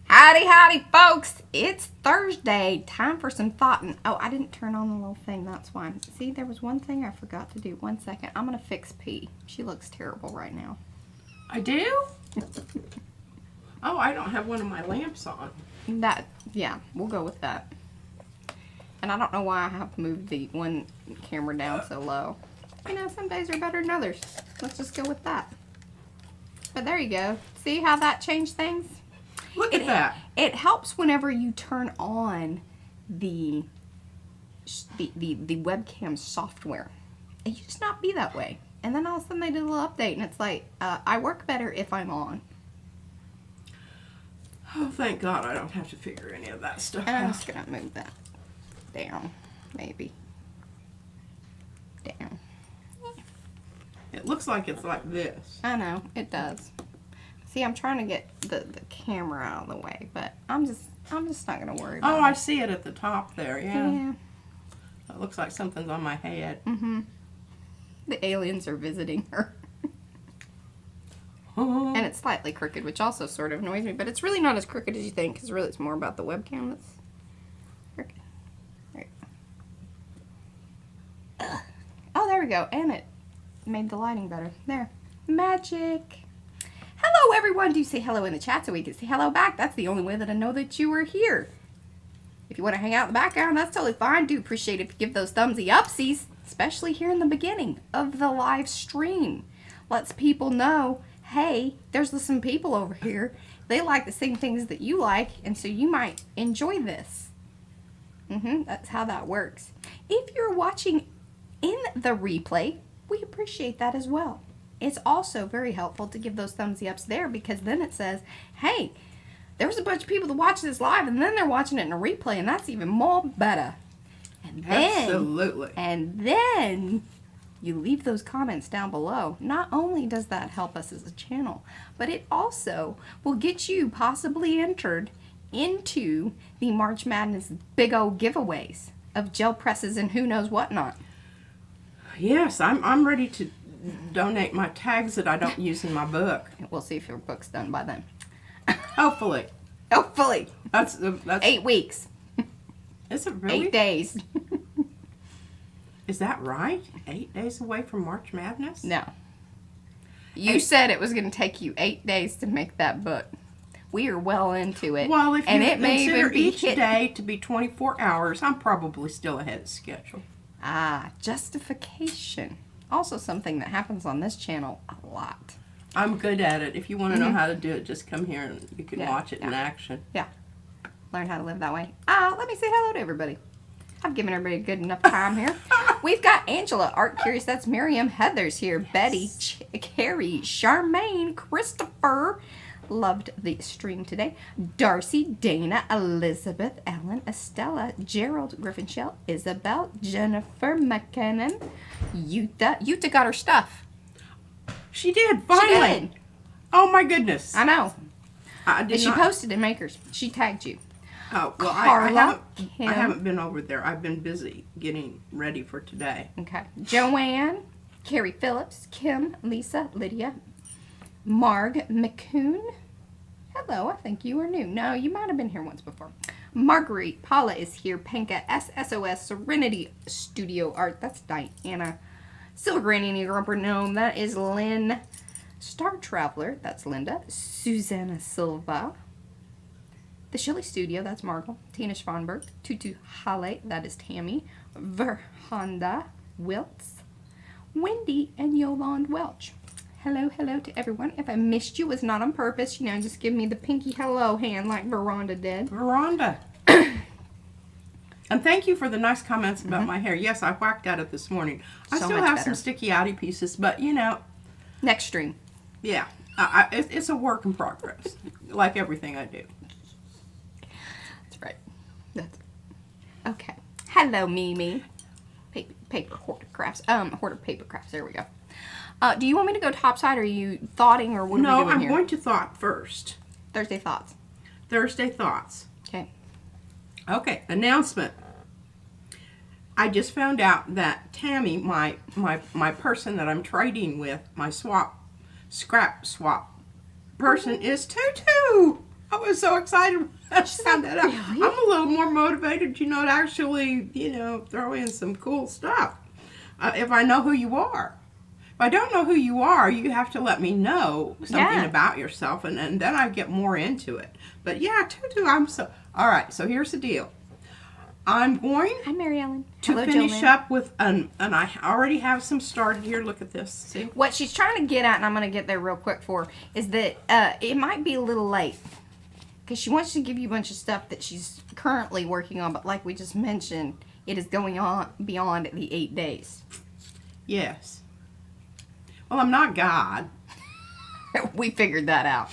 Howdy, howdy, folks. It's Thursday. Time for some thought. And oh, I didn't turn on the little thing. That's why. See, there was one thing I forgot to do. 1 second. I'm going to fix P. She looks terrible right now. I do? Oh, I don't have one of my lamps on. Yeah, we'll go with that. And I don't know why I have moved the one camera down so low. You know, some days are better than others. Let's just go with that. But there you go. See how that changed things? Look at that. It helps whenever you turn on the webcam software. It used to not be that way. And then all of a sudden they did a little update and it's like, I work better if I'm on. Oh, thank God I don't have to figure any of that stuff And I'm out. just going to move that down, maybe. Down. It looks like it's like this. I know, it does. See, I'm trying to get the camera out of the way, but I'm just not going to worry about it. Oh, I see it at the top there, yeah. Yeah. It looks like something's on my head. Mm-hmm. The aliens are visiting her. And it's slightly crooked, which also sort of annoys me, but it's really not as crooked as you think, because really it's more about the webcam that's crooked. There you go. Ugh. Oh, there we go. And it made the lighting better. There. Magic. Hello, everyone. Do say hello in the chat so we can say hello back. That's the only way that I know that you are here. If you want to hang out in the background, that's totally fine. Do appreciate it if you give those thumbsy upsies, especially here in the beginning of the live stream. Lets people know, hey, there's some people over here. They like the same things that you like, and so you might enjoy this. That's how that works. If you're watching in the replay, we appreciate that as well. It's also very helpful to give those thumbsy ups there, because then it says, hey, there's a bunch of people that watch this live and then they're watching it in a replay, and that's even more better. And then, absolutely. And then you leave those comments down below. Not only does that help us as a channel, but it also will get you possibly entered into the March Madness big old giveaways of gel presses and who knows what not. Yes, I'm ready to donate my tags that I don't use in my book. We'll see if your book's done by then. Hopefully. Hopefully. That's 8 weeks. Is it really? 8 days. Is that right? 8 days away from March Madness? No. You said it was going to take you 8 days to make that book. We are well into it. Well, if and you it may consider even be each day to be 24 hours, I'm probably still ahead of schedule. Ah, justification. Also something that happens on this channel a lot. I'm good at it. If you want to know how to do it, just come here and you can watch it in action. Yeah. Learn how to live that way. Let me say hello to everybody. I've given everybody a good enough time here. We've got Angela, Art Curious, that's Miriam, Heather's here, Betty, Carrie, Charmaine, Christopher, loved the stream today, Darcy, Dana, Elizabeth, Ellen, Estella, Gerald, Griffin Shell, Isabel, Jennifer McKinnon, Yuta got her stuff. She did, finally. She did. Oh my goodness. I know. She posted in Makers. She tagged you. Oh, well, Carla, I haven't been over there. I've been busy getting ready for today. Okay. Joanne, Carrie Phillips, Kim, Lisa, Lydia, Marg McCoon. Hello, I think you are new. No, you might have been here once before. Marguerite, Paula is here. Penka, SSOS, Serenity Studio Art. That's Diana. Silver Granny Negro Gnome. That is Lynn. Star Traveler. That's Linda. Susanna Silva. The Shelley Studio. That's Margot. Tina Schwanberg. Tutu Hale. That is Tammy. Verhonda Wiltz. Wendy and Yolande Welch. Hello, hello to everyone. If I missed you, it's not on purpose. You know, just give me the pinky hello hand like Veranda did. Veranda. And thank you for the nice comments about my hair. Yes, I whacked at it this morning. I So still much have better. some sticky outy pieces, but you know. Next stream. Yeah, it's a work in progress, like everything I do. That's right. That's okay. Hello, Mimi. Paper hoarder crafts. Hoarder paper crafts. There we go. Do you want me to go topside, or are you thoughting, or what are we No, doing I'm here? going to thought first. Thursday thoughts. Thursday thoughts. Okay. Okay, announcement. I just found out that Tammy, my person that I'm trading with, my scrap swap person is Tutu. I was so excited when I found that out. Really? I'm a little more motivated, to actually, throw in some cool stuff. If I know who you are. If I don't know who you are, you have to let me know something about yourself, and then I get more into it. But yeah, Tutu, all right, so here's the deal. I'm going Hi, Mary Ellen. to Hello, finish Jolene. up with, and I already have some started here. Look at this. See? What she's trying to get at, and I'm going to get there real quick for, is that it might be a little late. Because she wants to give you a bunch of stuff that she's currently working on, but like we just mentioned, it is going on beyond the 8 days. Yes. Well, I'm not God. We figured that out.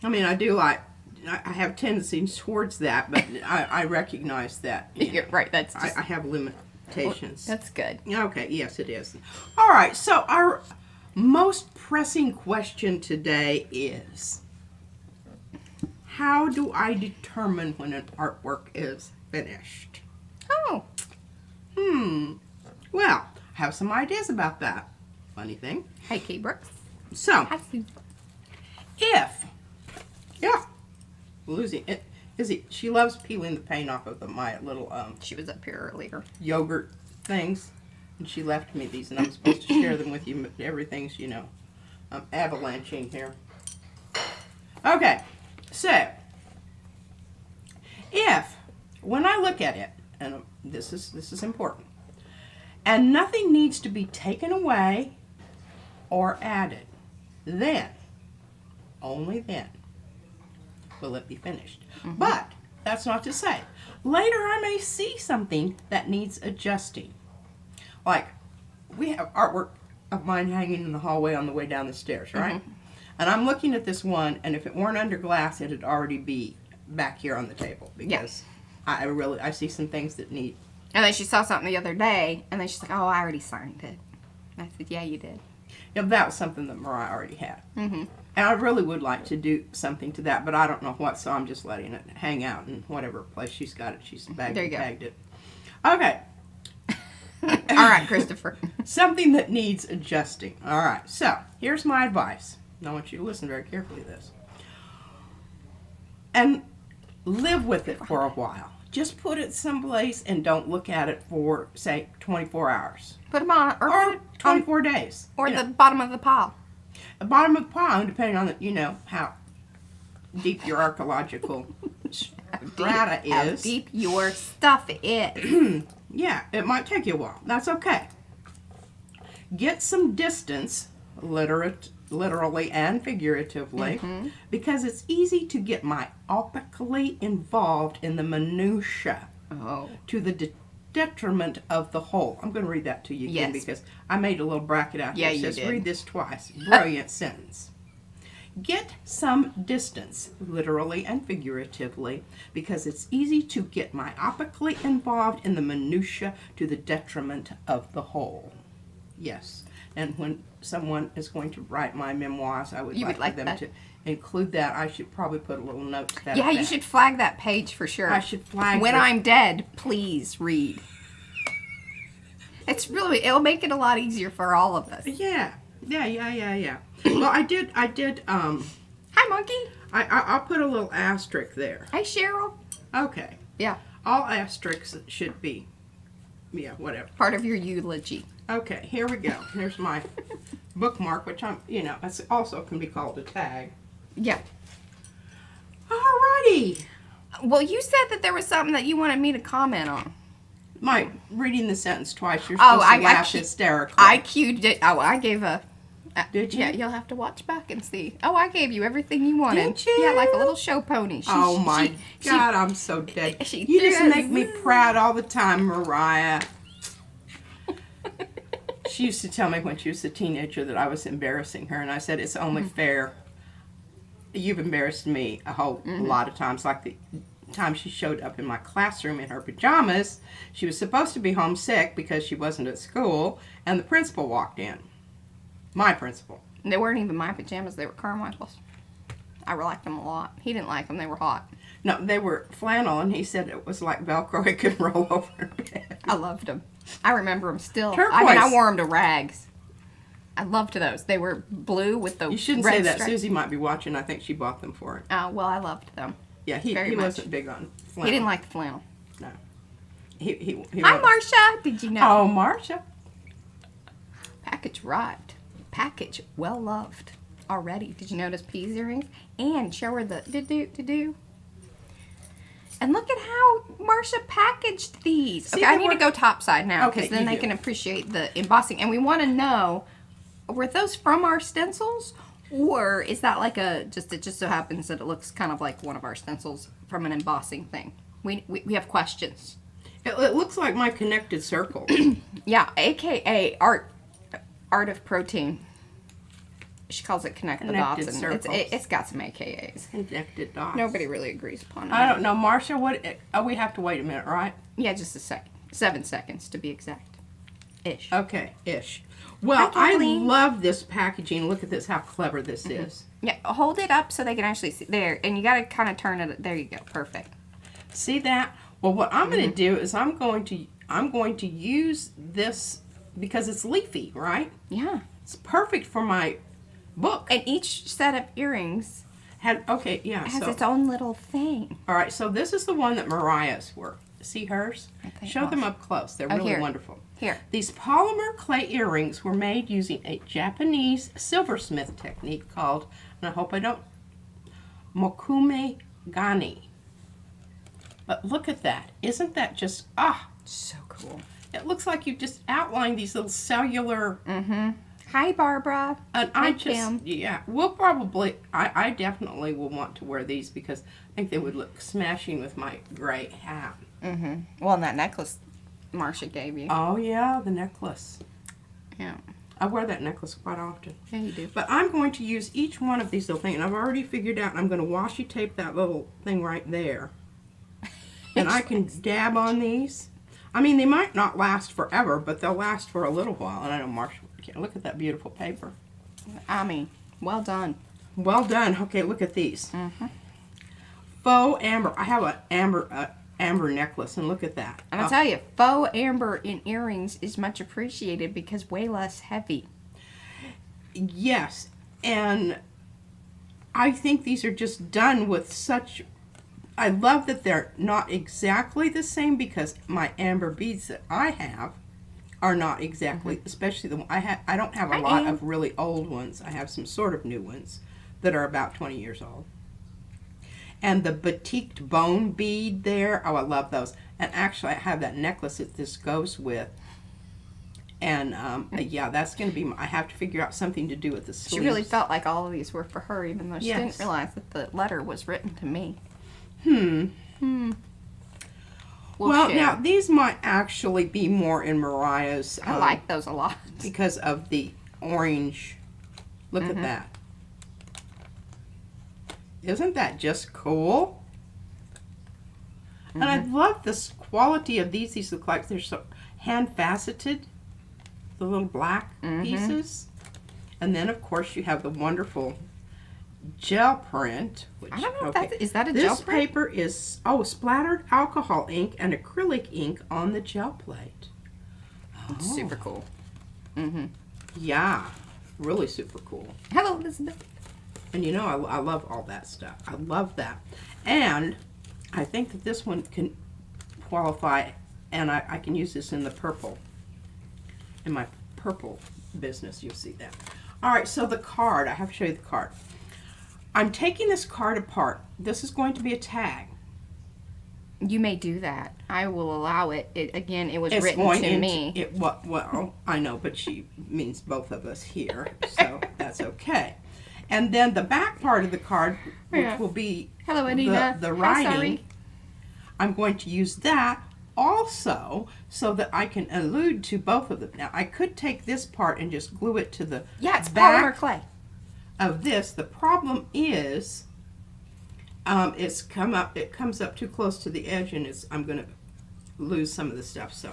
I mean, I have tendencies towards that, but I recognize that. You're right. That's just, I have limitations. that's good. Okay, yes, it is. All right, so our most pressing question today is, how do I determine when an artwork is finished? Oh. Well, I have some ideas about that. Funny thing. Hey, Kate Brooks. So, Hi, Sue. losing it. She loves peeling the paint off of my little She was up here earlier. yogurt things, and she left me these, and I'm supposed to share them with you, but everything's, I'm avalanching here. Okay, so, when I look at it, and this is important, and nothing needs to be taken away or added, then, only then, will it be finished. Mm-hmm. But that's not to say, later I may see something that needs adjusting. Like, we have artwork of mine hanging in the hallway on the way down the stairs, right? Mm-hmm. And I'm looking at this one, and if it weren't under glass, it'd already be back here on the table, because I see some things that need. And then she saw something the other day, and then she's like, oh, I already signed it. And I said, yeah, you did. That was something that Mariah already had. Mm-hmm. And I really would like to do something to that, but I don't know what, so I'm just letting it hang out in whatever place she's got it. She's bagged There and you go. tagged it. Okay. All right, Christopher. Something that needs adjusting. All right, so here's my advice. I want you to listen very carefully to this. And live with it for a while. Just put it someplace and don't look at it for, say, 24 hours. Put them on, Or 24 days. or the bottom of the pile. The bottom of the pile, depending on, how deep your archaeological strata How is. deep your stuff is. Yeah, it might take you a while. That's okay. Get some distance, literally and figuratively, because it's easy to get myopically involved in the minutia Oh. to the detriment of the whole. I'm going to read that to you again Yes. because I made a little bracket out Yeah, here. It you says, did. read this twice. Brilliant sentence. Get some distance, literally and figuratively, because it's easy to get myopically involved in the minutia to the detriment of the whole. Yes. And when someone is going to write my memoirs, I would You like, would like for them that? to include that. I should probably put a little note to that. Yeah, you effect. should flag that page for sure. I should flag When the- I'm dead, please read. It'll make it a lot easier for all of us. Yeah. Well, I did. Hi, Monkey. I'll put a little asterisk there. Hi, Cheryl. Okay. Yeah, All asterisks should be, whatever. part of your eulogy. Okay, here we go. Here's my bookmark, which it's also can be called a tag. Yeah. Alrighty. Well, you said that there was something that you wanted me to comment on. Mike, reading the sentence twice, you're Oh, supposed to laugh hysterically. I cued it. Oh, I gave a. Did you? Yeah, you'll have to watch back and see. Oh, I gave you everything you wanted. Did you? Yeah, like a little show pony. Oh my God, I'm so dead. she You just does. make me proud all the time, Mariah. She used to tell me when she was a teenager that I was embarrassing her, and I said, it's only fair. You've embarrassed me a whole lot of times. Like the time she showed up in my classroom in her pajamas. She was supposed to be homesick because she wasn't at school, and the principal walked in. My principal. They weren't even my pajamas. They were Carmichael's. I liked them a lot. He didn't like them. They were hot. No, they were flannel, and he said it was like Velcro. It could roll over in bed. I loved them. I remember them still. Turquoise. I mean, I wore them to rags. I loved those. They were blue with the You shouldn't red say that. stripe. Susie might be watching. I think she bought them for it. Well, I loved them. Yeah, he Very much. wasn't big on flannel. He didn't like the flannel. No. He Hi, wasn't. Marcia. Did you know? Oh, Marcia. Package arrived. Package well loved already. Did you notice P's earrings? And show her the do. And look at how Marcia packaged these. See, Okay, I they need to were- go topside now because Okay, then you they do. can appreciate the embossing. And we want to know, were those from our stencils? Or is that like it just so happens that it looks kind of like one of our stencils from an embossing thing? We have questions. It looks like my connected circle. Yeah, AKA art of protein. She calls it connect the dots, Connected and circles. it's got some AKAs. Connected dots. Nobody really agrees upon it. I don't know, Marcia. What? Oh, we have to wait a minute, right? Yeah, just a second. 7 seconds to be exact. Ish. Okay, ish. Well, Hi, I Kathleen. love this packaging. Look at this, how clever this is. Yeah, hold it up so they can actually see. There, and you got to kind of turn it. There you go. Perfect. See that? Well, what I'm going to do is I'm going to use this because it's leafy, right? Yeah. It's perfect for my book. And each set of earrings Okay, yeah. has So its own little thing. all right, so this is the one that Mariah's were. See hers? I think Show them I'll- up close. They're Oh, really here. wonderful. Here. These polymer clay earrings were made using a Japanese silversmith technique called, and I hope I don't, mokume gani. But look at that. Isn't that just, So cool. it looks like you just outlined these little cellular, Hi, Barbara. and Hi, I just, Kim. yeah, we'll probably, I definitely will want to wear these because I think they would look smashing with my gray hat. Well, and that necklace Marcia gave you. Oh yeah, the necklace. Yeah. I wear that necklace quite often. Yeah, you do. But I'm going to use each one of these little things. And I've already figured out I'm going to washi tape that little thing right there. And I can dab on these. I mean, they might not last forever, but they'll last for a little while. And I know Marcia, look at that beautiful paper. I mean, well done. Well done. Okay, look at these. Faux amber. I have an amber necklace, and look at that. And I'll tell you, faux amber in earrings is much appreciated because way less heavy. Yes, and I think these are just done with such. I love that they're not exactly the same because my amber beads that I have are not exactly, especially the I don't have a lot of really old ones. I have some sort of new ones that are about 20 years old. And the batiqued bone bead there, oh, I love those. And actually, I have that necklace that this goes with. And yeah, that's going to be. I have to figure out something to do with the sleeves. She really felt like all of these were for her, even though she Yes. didn't realize that the letter was written to me. Well, share. now these might actually be more in Mariah's. I like those a lot. Because of the orange. Look at that. Isn't that just cool? And I love this quality of these. These look like they're so hand faceted. The little black pieces. And then, of course, you have the wonderful gel print. Which, I don't know if is that a this gel print? paper is, splattered alcohol ink and acrylic ink on the gel plate. It's super cool. Yeah, really super cool. Hello, Elizabeth. And you know, I love all that stuff. I love that. And I think that this one can qualify, and I can use this in the purple, in my purple business. You'll see that. All right, so the card. I have to show you the card. I'm taking this card apart. This is going to be a tag. You may do that. I will allow it. Again, it was It's written going to into me. Well, I know, but she means both of us here, so that's okay. And then the back part of the card, which Yeah. will be Hello, Anita. the Hi, writing, sorry. I'm going to use that also so that I can allude to both of them. Now, I could take this part and just glue it to the Yeah, it's back polymer clay. of this. The problem is, it comes up too close to the edge, and I'm going to lose some of the stuff. So,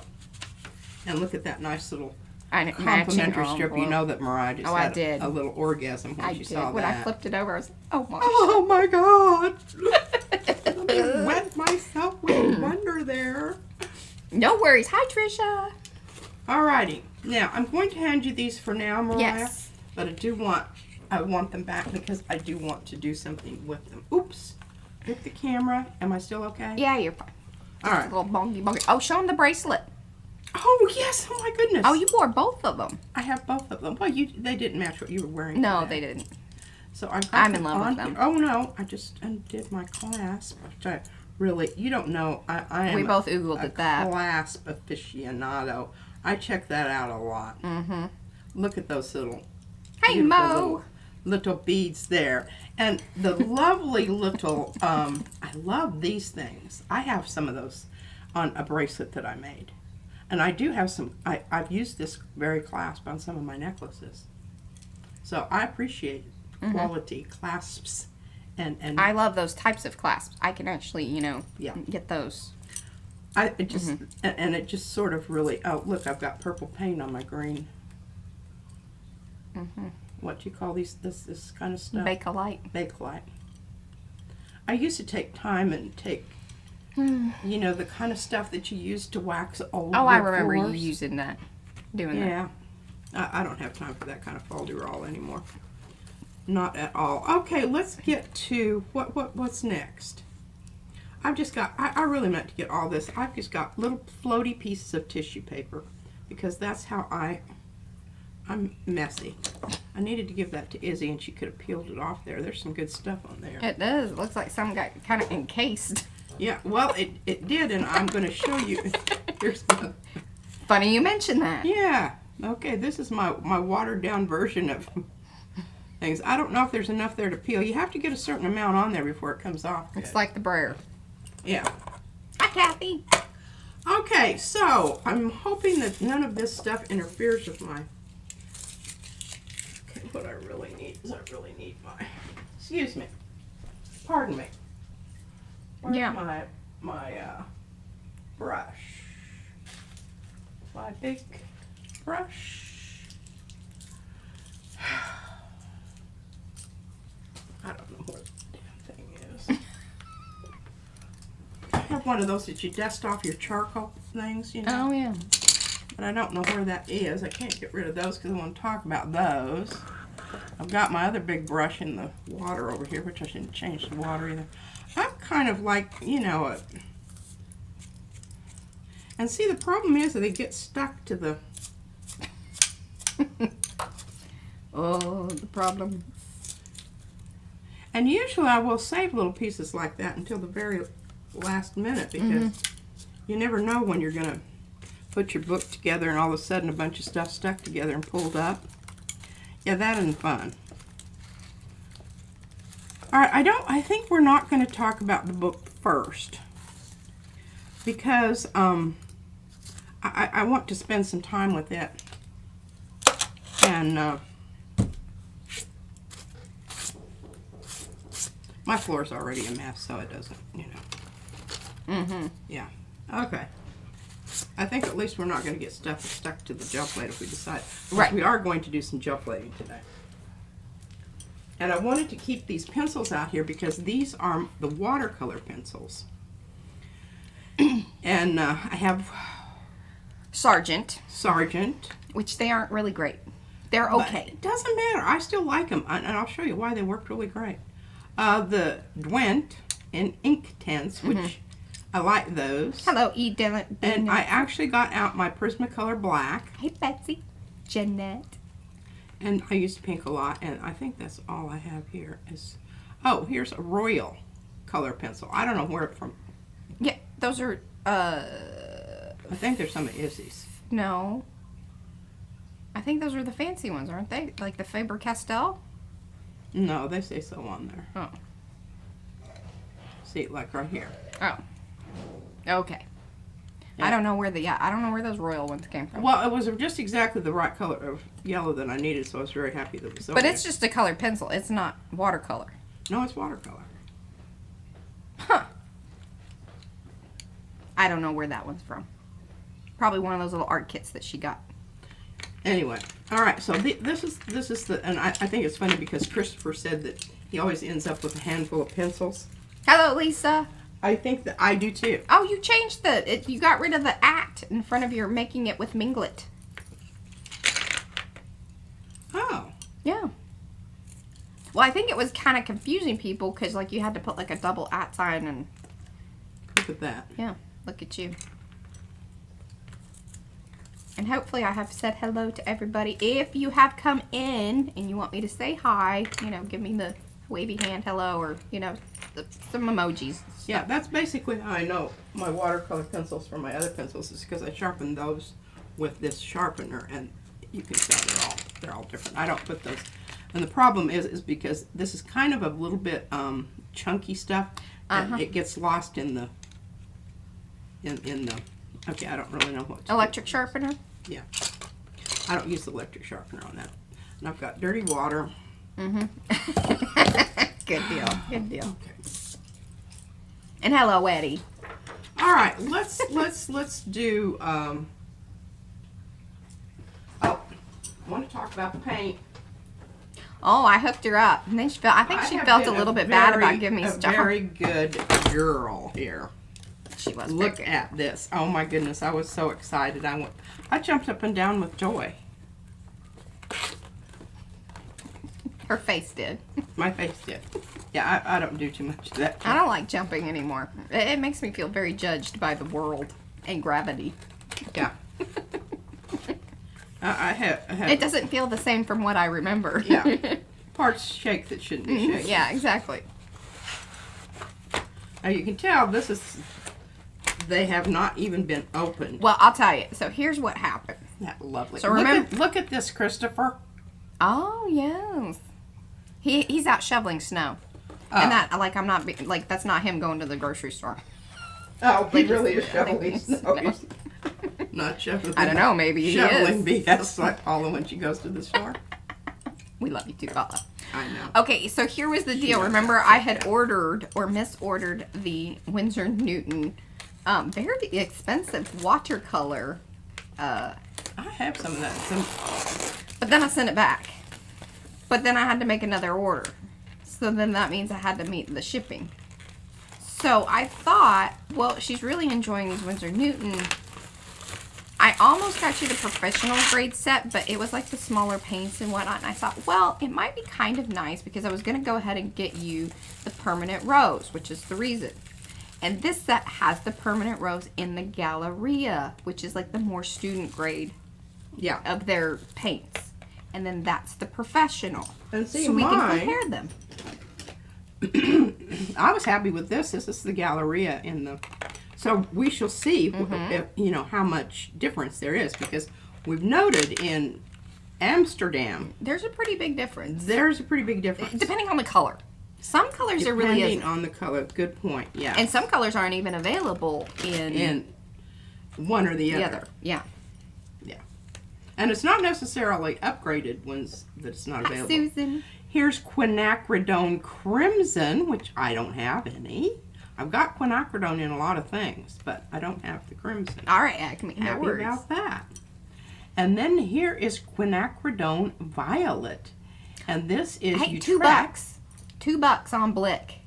and look at that nice little complimentary strip. You know that Mariah just I had did. a little orgasm when I she did. saw When that. I flipped it over, I was like, oh my. Oh my God! Let me wet myself with wonder there. No worries. Hi, Trisha. Alrighty. Now, I'm going to hand you these for now, Mariah. Yes. But I want them back because I do want to do something with them. Oops. Hit the camera. Am I still okay? Yeah, you're fine. All right. A little bonky bonky. Oh, show them the bracelet. Oh, yes. Oh, my goodness. Oh, you wore both of them. I have both of them. Well, they didn't match what you were wearing. No, today. they didn't. So I'm in love with them. Here. Oh, no. I just undid my clasp. Which I really, you don't know. I am We both oogled at that. Clasp aficionado. I check that out a lot. Mm-hmm. Look at those little, Hey, beautiful Mo. little beads there. And the lovely little, I love these things. I have some of those on a bracelet that I made. And I do have some, I've used this very clasp on some of my necklaces. So I appreciate quality clasps. And I love those types of clasps. I can actually, Yeah. get those. It just, and it just sort of really, oh, look, I've got purple paint on my green. What do you call this kind of stuff? Bakelite. Bakelite. I used to take time and take, the kind of stuff that you use to wax old Oh, I wood remember you floors. using that. Doing that. Yeah. I don't have time for that kind of folderol anymore. Not at all. Okay, let's get to what's next. I've just got, I really meant to get all this. I've just got little floaty pieces of tissue paper because that's how I'm messy. I needed to give that to Izzy and she could have peeled it off there. There's some good stuff on there. It does. It looks like some got kind of encased. Yeah, well, it did, and I'm going to show you. Here's the, Funny you mentioned that. yeah. Okay, this is my watered down version of things. I don't know if there's enough there to peel. You have to get a certain amount on there before it comes off. It's like the brayer. Yeah. Hi, Kathy. Okay, so I'm hoping that none of this stuff interferes with my... Okay, what I really need is my... Excuse me. Pardon me. Where's Yeah. my brush? My big brush. I don't know where the damn thing is. I have one of those that you dust off your charcoal things, Oh, yeah. But I don't know where that is. I can't get rid of those because I want to talk about those. I've got my other big brush in the water over here, which I shouldn't change the water either. I'm kind of like, and see, the problem is that they get stuck to the... Oh, the problem. And usually I will save little pieces like that until the very last minute because you never know when you're going to put your book together and all of a sudden a bunch of stuff stuck together and pulled up. Yeah, that isn't fun. All right, I think we're not going to talk about the book first because I want to spend some time with it. And my floor's already a mess, so it doesn't, Yeah. Okay. I think at least we're not going to get stuff stuck to the gel plate if we decide. Right. We are going to do some gel plating today. And I wanted to keep these pencils out here because these are the watercolor pencils. And I have Sargent, which they aren't really great. They're but okay. it doesn't matter. I still like them, and I'll show you why they worked really great. The Dwent in ink tints, which I like those. Hello, E. Dylan. And I actually got out my Prismacolor black, Hey, Betsy. Jeanette. and I used pink a lot, and I think that's all I have here is, oh, here's a Royal color pencil. I don't know where it's from. Yeah, those are, I think there's some of Izzy's. no. I think those are the fancy ones, aren't they? Like the Faber-Castell? No, they say so on there. Oh. See, like right here. Oh. Okay. Yeah. I don't know where I don't know where those royal ones came from. Well, it was just exactly the right color of yellow that I needed, so I was very happy that it was over But there. it's just a colored pencil. It's not watercolor. No, it's watercolor. Huh. I don't know where that one's from. Probably one of those little art kits that she got. Anyway, all right. So this is the, and I think it's funny because Christopher said that he always ends up with a handful of pencils. Hello, Lisa. I think that I do too. Oh, you changed you got rid of the at in front of your making it with Minglet. Yeah. Well, I think it was kind of confusing people because, like, you had to put, like, a double @ sign and... Look at that. Yeah, look at you. And hopefully I have said hello to everybody. If you have come in and you want me to say hi, you know, give me the wavy hand hello or, you know, some emojis. Yeah, that's basically how I know my watercolor pencils from my other pencils is because I sharpen those with this sharpener, and you can tell they're all different. I don't put those. And the problem is because this is kind of a little bit chunky stuff, and it gets lost in the okay, I don't really know what to Electric sharpener? Yeah. I don't use the electric sharpener on that. And I've got dirty water. Good deal. Good deal. Okay. And hello, Eddie. All right, let's do I want to talk about the paint. Oh, I hooked her up. And then I think she felt a little bit bad about giving me stuff. Very good girl here. She was. Look at this. Oh my goodness, I was so excited. I jumped up and down with joy. Her face did. My face did. Yeah, I don't do too much of that. I don't like jumping anymore. It makes me feel very judged by the world and gravity. Yeah. I have. It doesn't feel the same from what I remember. Yeah. Parts shake that shouldn't be shaking. Yeah, exactly. Now you can tell they have not even been opened. Well, I'll tell you. So here's what happened. That lovely. So remember, look at this, Christopher. Oh yes. He's out shoveling snow. And that, like, I'm not, like, that's not him going to the grocery store. Oh, he Like, really is shoveling snow. No. Not shoveling. I don't know, maybe he shoveling is. BS like Paula when she goes to the store. We love you too, Paula. I know. Okay, so here was the deal. Remember, I had ordered or misordered the Winsor Newton very expensive watercolor. I have some of that. But then I sent it back. But then I had to make another order. So then that means I had to meet the shipping. So I thought, well, she's really enjoying these Winsor Newton. I almost got you the professional grade set, but it was like the smaller paints and whatnot. And I thought, well, it might be kind of nice because I was going to go ahead and get you the permanent rose, which is the reason. And this set has the permanent rose in the Galleria, which is like the more student grade of their paints. And then that's the professional. And see, so we can compare them. I was happy with this. This is the Galleria in the... So we shall see, if, you know, how much difference there is, because we've noted in Amsterdam... There's a pretty big difference. There's a pretty big difference. Depending on the color. Some colors there really isn't. Depending on the color. Good point, yeah. And some colors aren't even available in one or the other. Yeah. Yeah. And it's not necessarily upgraded ones that it's not available. Susan. Here's quinacridone crimson, which I don't have any. I've got quinacridone in a lot of things, but I don't have the crimson. All right, Acme. No Happy worries. about that. And then here is quinacridone violet. And this is Hey, $2. $2 on Blick.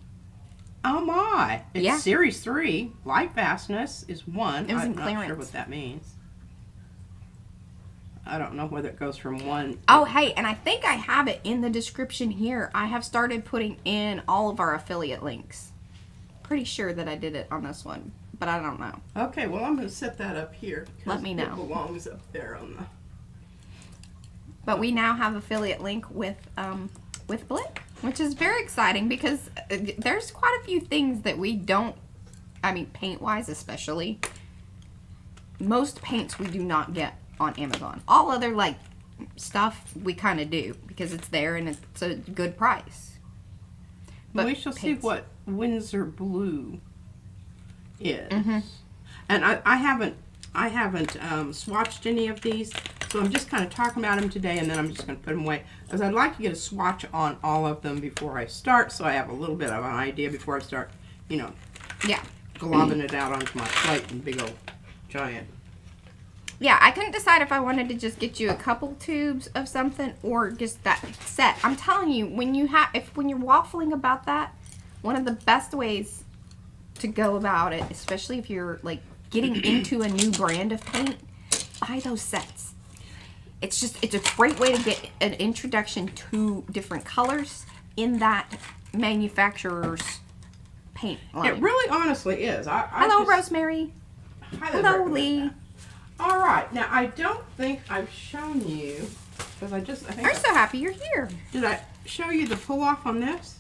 Oh my. It's Yeah. Series 3. Light fastness is 1. It was in I'm not sure clearance. what that means. I don't know whether it goes from 1. Oh, hey, and I think I have it in the description here. I have started putting in all of our affiliate links. Pretty sure that I did it on this one, but I don't know. Okay, well, I'm going to set that up here. Let me know. It belongs up there on the... But we now have affiliate link with Blick, which is very exciting because there's quite a few things that we don't, I mean, paint-wise especially, most paints we do not get on Amazon. All other, like, stuff we kind of do because it's there and it's a good price. But we shall see what Winsor Blue is. Mm-hmm. And I haven't swatched any of these, so I'm just kind of talking about them today, and then I'm just going to put them away. Because I'd like to get a swatch on all of them before I start, so I have a little bit of an idea before I start, you know, globbing it out onto my plate in big old giant. Yeah, I couldn't decide if I wanted to just get you a couple tubes of something or just that set. I'm telling you, when you're waffling about that, one of the best ways to go about it, especially if you're like getting into a new brand of paint, buy those sets. it's a great way to get an introduction to different colors in that manufacturer's paint line. It really honestly is. Hello, Rosemary. Hello, Lee. All right. Now, I don't think I've shown you, because I'm so happy you're here. Did I show you the pull off on this?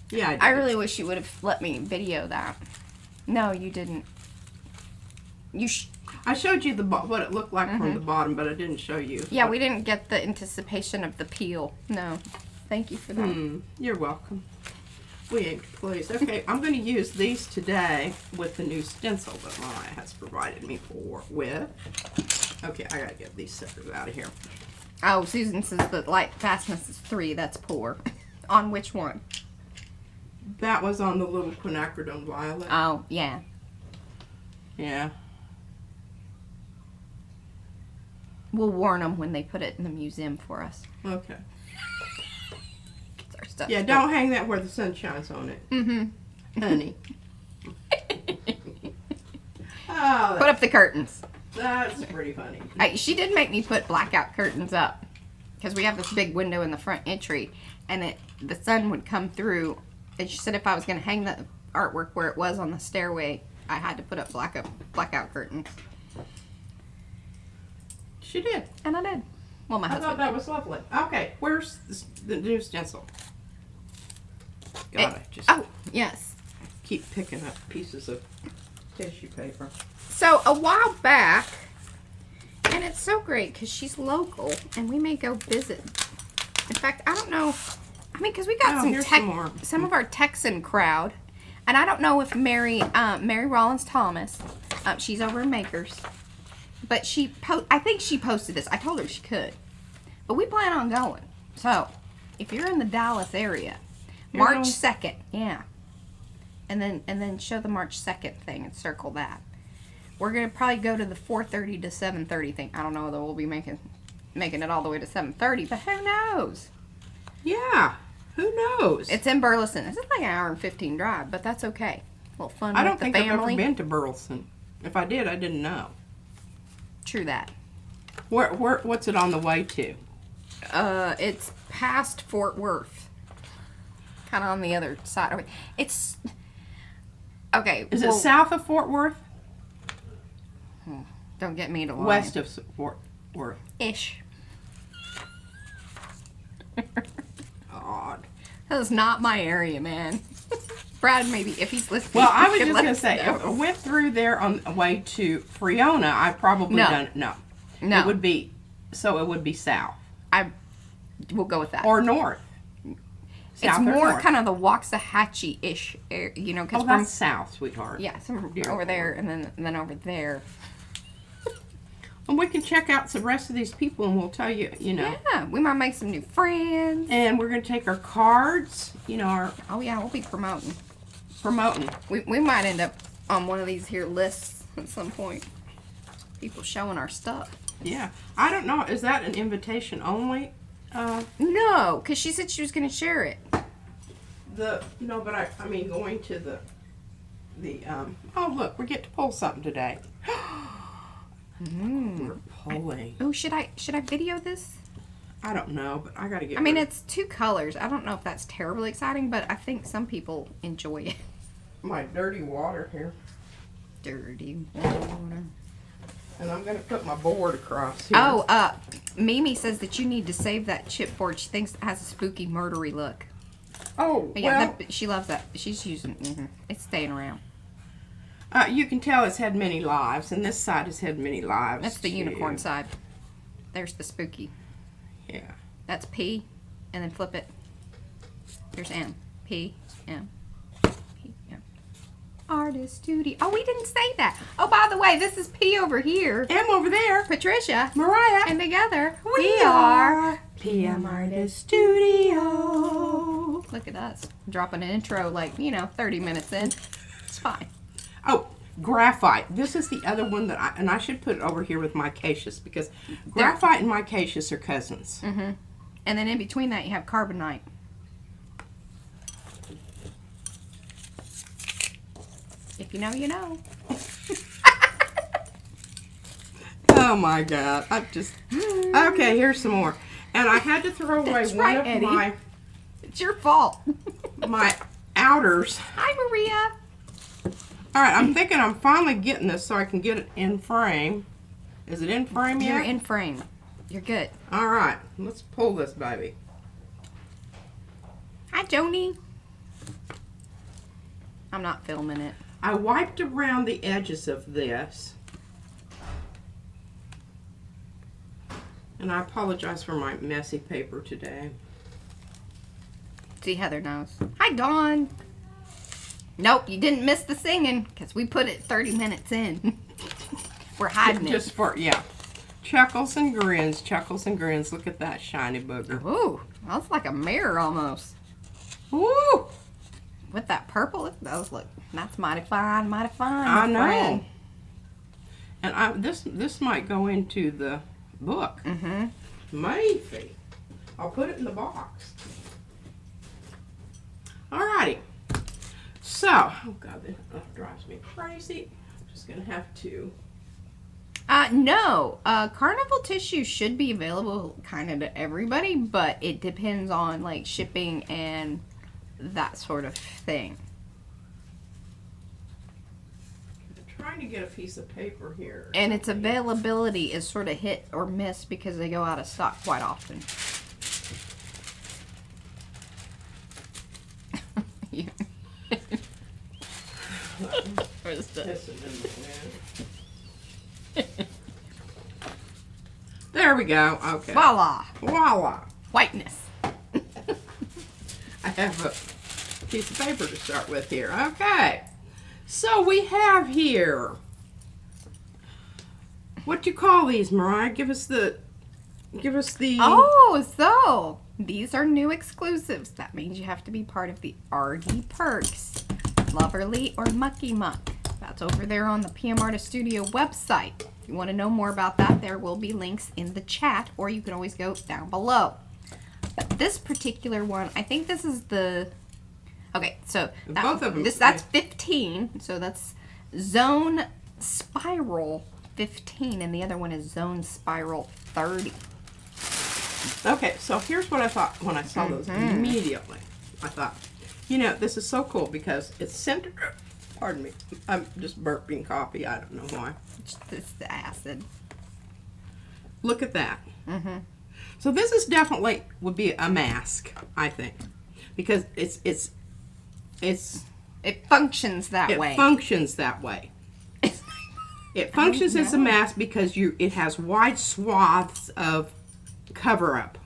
Yeah, I did. I really wish you would have let me video that. No, you didn't. I showed you what it looked like from the bottom, but I didn't show you. Yeah, we didn't get the anticipation of the peel. No. Thank you for that. You're welcome. We ain't pleased. Okay, I'm going to use these today with the new stencil that Maya has provided me with. Okay, I got to get these suckers out of here. Oh, Susan says the light fastness is 3. That's poor. On which one? That was on the little quinacridone violet. Oh, yeah. Yeah. We'll warn them when they put it in the museum for us. Okay. Our stuff Yeah, don't hang that where the sun shines on it. Mm-hmm. Honey. Oh, put up the curtains. That's pretty funny. She did make me put blackout curtains up because we have this big window in the front entry, and the sun would come through. And she said if I was going to hang the artwork where it was on the stairway, I had to put up blackout curtains. She did. And I did. Well, my husband. I thought that was lovely. Okay, where's the new stencil? God, I just yes. keep picking up pieces of tissue paper. So a while back, and it's so great because she's local, and we may go visit. In fact, I don't know. I mean, because we got some of our Texan crowd, and I don't know if Mary Rollins Thomas, she's over in Makers, but I think she posted this. I told her she could, but we plan on going. So if you're in the Dallas area, March 2nd, yeah, and then show the March 2nd thing and circle that. We're gonna probably go to the 4:30 to 7:30 thing. I don't know whether we'll be making it all the way to 7:30, but who knows? Yeah, who knows? It's in Burleson. It's like an hour and 15 drive, but that's okay. A little fun with the family. I don't think I've ever been to Burleson. If I did, I didn't know. True that. What's it on the way to? It's past Fort Worth. Kind of on the other side. It's okay. Is it south of Fort Worth? Don't get me to lie. West of Fort Worth. Ish. Odd. That is not my area, man. Brad, maybe if he's listening. Well, I was just gonna say, if I went through there on the way to Friona, I probably done no. It would be south. We'll go with that. Or north. It's more kind of the Waxahachie-ish area, you know. Oh, that's south, sweetheart. Yeah, over there and then over there. And we can check out the rest of these people and we'll tell you, you know. Yeah, we might make some new friends. And we're going to take our cards, you know. Oh, yeah, we'll be promoting. We might end up on one of these here lists at some point. People showing our stuff. Yeah. I don't know. Is that an invitation only? No, because she said she was going to share it. No, but I mean going to oh, look, we get to pull something today. We're pulling. Oh, should I video this? I don't know, but I gotta get. I mean, it's 2 colors. I don't know if that's terribly exciting, but I think some people enjoy it. My dirty water here. Dirty water. And I'm gonna put my board across here. Oh, Mimi says that you need to save that chipboard. She thinks it has a spooky, murdery look. Oh, but yeah, she loves that. She's using. It's staying around. You can tell it's had many lives, and this side has had many lives. That's the unicorn side. There's the spooky. Yeah. That's P, and then flip it. There's M. P, M. P, M. Artist studio. Oh, we didn't say that. Oh, by the way, this is P over here. M over there. Patricia. Mariah. And together, we are PM Artist Studio. Look at us. Dropping an intro like, 30 minutes in. It's fine. Oh, graphite. This is the other one that I should put it over here with micaceous because graphite and micaceous are cousins. Mm-hmm. And then in between that you have carbonite. If you know, you know. Oh my God. Okay, here's some more. And I had to throw away That's one right, of Eddie. It's your fault. my outers. Hi, Maria. All right, I'm thinking I'm finally getting this so I can get it in frame. Is it in frame yet? You're in frame. You're good. All right, let's pull this baby. Hi, Joni. I'm not filming it. I wiped around the edges of this. And I apologize for my messy paper today. See, Heather knows. Hi, Dawn. Nope, you didn't miss the singing because we put it 30 minutes in. We're hiding Just it. for, yeah. Chuckles and grins, chuckles and grins. Look at that shiny booger. Ooh, that's like a mirror almost. Woo! With that purple, those look, that's mighty fine, mighty fine. I know. friend. And this might go into the book. Mm-hmm. Maybe. I'll put it in the box. Alrighty. So, oh God, that drives me crazy. I'm just gonna have to. No, carnival tissue should be available kind of to everybody, but it depends on like shipping and that sort of thing. I'm trying to get a piece of paper here. And its availability is sort of hit or miss because they go out of stock quite often. Where's this? There we go. Okay. Voila! Voila. Whiteness. I have a piece of paper to start with here. Okay. So we have here. What do you call these, Mariah? Give us the. Oh, so these are new exclusives. That means you have to be part of the Arty Perks. Loverly or Mucky Muck. That's over there on the PM Artist Studio website. If you want to know more about that, there will be links in the chat, or you can always go down below. But this particular one, I think this is the... Okay, so Both of them. That's 15. So that's Zone Spiral 15, and the other one is Zone Spiral 30. Okay, so here's what I thought when I saw those immediately. I thought, you know, this is so cool because it's centered. Pardon me, I'm just burping coffee. I don't know why. It's the acid. Look at that. Mm-hmm. So this is definitely would be a mask, I think, because it functions that way. It functions that way. It functions as a mask because it has wide swaths of cover up.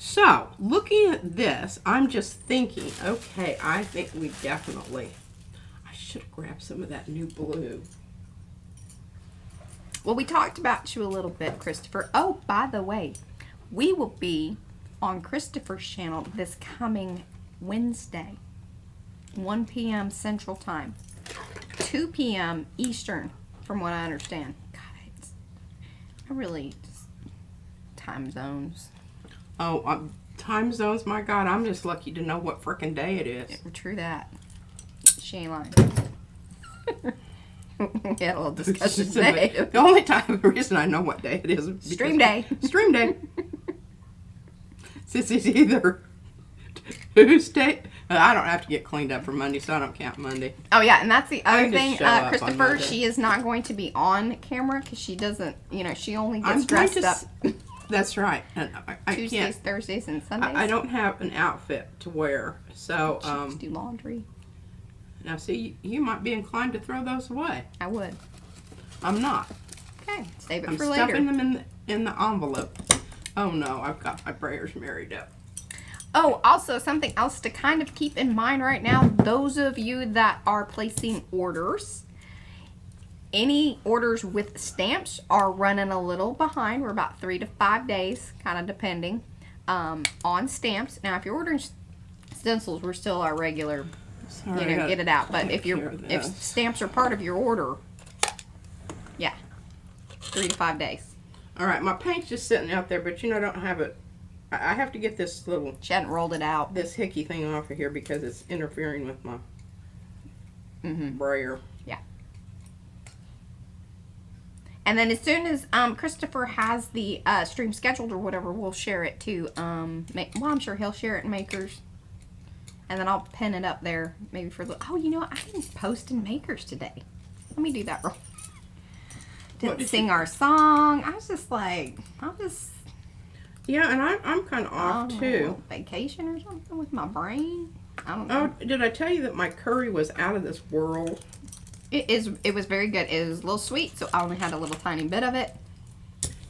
So, looking at this, I'm just thinking, okay, I think we definitely, I should have grabbed some of that new blue. Well, we talked about you a little bit, Christopher. Oh, by the way, we will be on Christopher's channel this coming Wednesday, 1 p.m. Central Time, 2 p.m. Eastern, from what I understand. God, I really just time zones. Oh, time zones, my God, I'm just lucky to know what frickin' day it is. True that. She ain't lying. We had a little discussion today. The only reason I know what day it is Stream day. Stream day. Since it's either Tuesday. I don't have to get cleaned up for Monday, so I don't count Monday. Oh, yeah, and that's the I other can just thing. show up on Christopher, Monday. she is not going to be on camera because she doesn't, she only I'm gets going dressed to up That's right. And I Tuesdays, can't. Thursdays, and Sundays. I don't have an outfit to wear, so She just do laundry. now see, you might be inclined to throw those away. I would. I'm not. Okay, save it I'm for stuffing later. them in the envelope. Oh no, I've got my prayers married up. Oh, also something else to kind of keep in mind right now, those of you that are placing orders, any orders with stamps are running a little behind. We're about 3 to 5 days, kind of depending, on stamps. Now, if you're ordering stencils, we're still our regular, Sorry, get it out. But if care of if this. stamps are part of your order, yeah, 3 to 5 days. All right, my paint's just sitting out there, but I don't have it. I have to get this She hadn't rolled it out. this hickey thing off of here because it's interfering with my brayer. Yeah. And then as soon as Christopher has the stream scheduled or whatever, we'll share it to, well, I'm sure he'll share it in Makers. And then I'll pin it up there, maybe for the, oh, you know what? I didn't post in Makers today. Let me do that real. Didn't sing our song. I was just like, Yeah, and I'm kind of off too. Vacation or something with my brain. I don't know. Oh, did I tell you that my curry was out of this world? It was very good. It was a little sweet, so I only had a little tiny bit of it.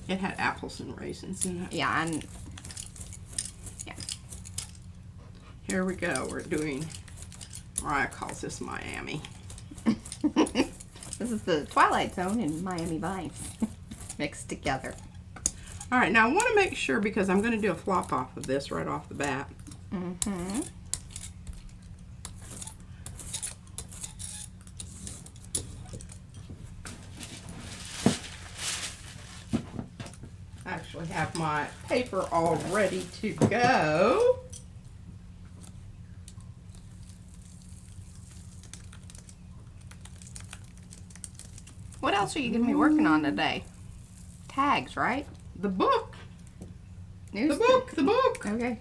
It had apples and raisins in it. Yeah, and Here we go. We're doing, Mariah calls this Miami. this is the Twilight Zone and Miami Vice mixed together. All right, now I want to make sure, because I'm going to do a flop off of this right off the bat. Mm-hmm. I actually have my paper all ready to go. What else are you going to be working on today? Tags, right? The book. News The book. Okay.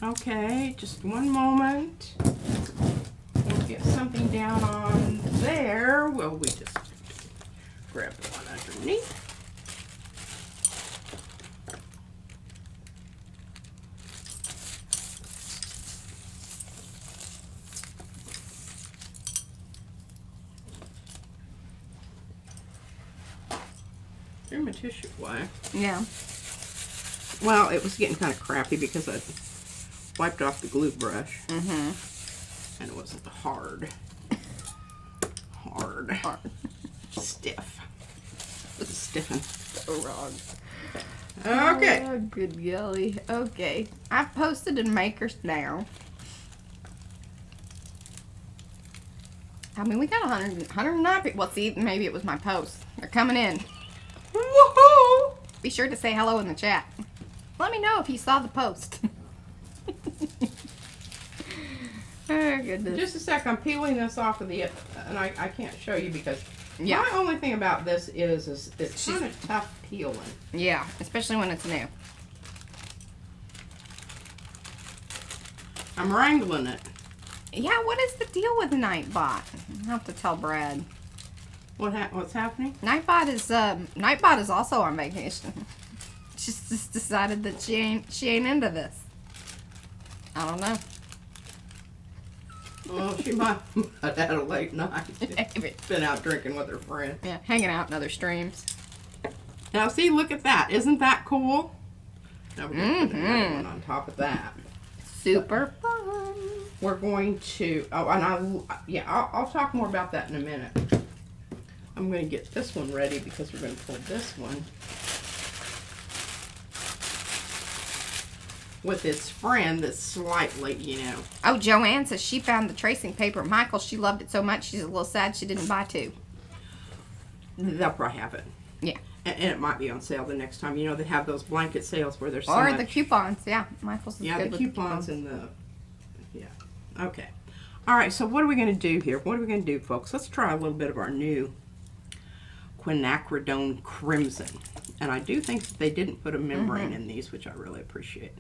Okay, just one moment. We'll get something down on there. Well, we just grab the one underneath. Threw my tissue away. Yeah. Well, it was getting kind of crappy because I wiped off the glue brush. Mm-hmm. And it wasn't hard. Stiff. It was stiffened. So wrong. Okay. Oh, good golly. Okay. I've posted in Makers now. I mean, we got 109 people. Well, see, maybe it was my post. They're coming in. Woohoo! Be sure to say hello in the chat. Let me know if you saw the post. Oh, goodness. Just a sec, I'm peeling this off of the, and I can't show you because Yeah. my only thing about this is it's kind of tough peeling. Yeah, especially when it's new. I'm wrangling it. Yeah, what is the deal with Nightbot? I'll have to tell Brad. What's happening? Nightbot is also on vacation. She's just decided that she ain't into this. I don't know. Well, she might have had a late night. Been out drinking with her friend. Yeah, hanging out in other streams. Now see, look at that. Isn't that cool? Now we're going to put another one on top of that. Super fun. We're going to, I'll talk more about that in a minute. I'm going to get this one ready because we're going to pull this one with its friend that's slightly, Oh, Joanne says she found the tracing paper at Michael's. She loved it so much she's a little sad she didn't buy two. They'll probably have it. Yeah. And it might be on sale the next time. They have those blanket sales where there's so Or much. the coupons. Yeah, Michael's is Yeah, good the with coupons and the, okay. All right, so what are we going to do here? What are we going to do, folks? Let's try a little bit of our new quinacridone crimson. And I do think that they didn't put a membrane in these, which I really appreciate.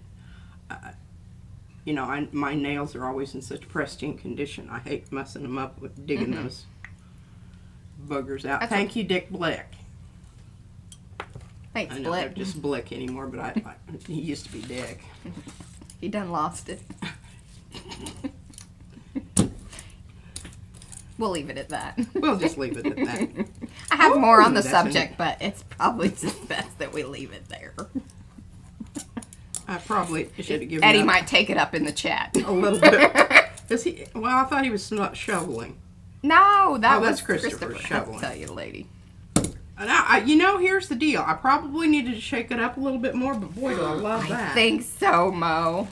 My nails are always in such pristine condition. I hate messing them up with digging those boogers out. Thank you, Dick Blick. Thanks, I know Blick. they're just Blick anymore, but he used to be Dick. He done lost it. We'll leave it at that. We'll just leave it at that. I have more on the that's subject, but it's probably just best that we leave it there. I probably should have given Eddie that might take it up in the chat. a little bit. Well, I thought he was not shoveling. No, that was that's Christopher I have shoveling. to tell you, lady. Now, here's the deal. I probably needed to shake it up a little bit more, but boy, do I love that. I think so, Mo.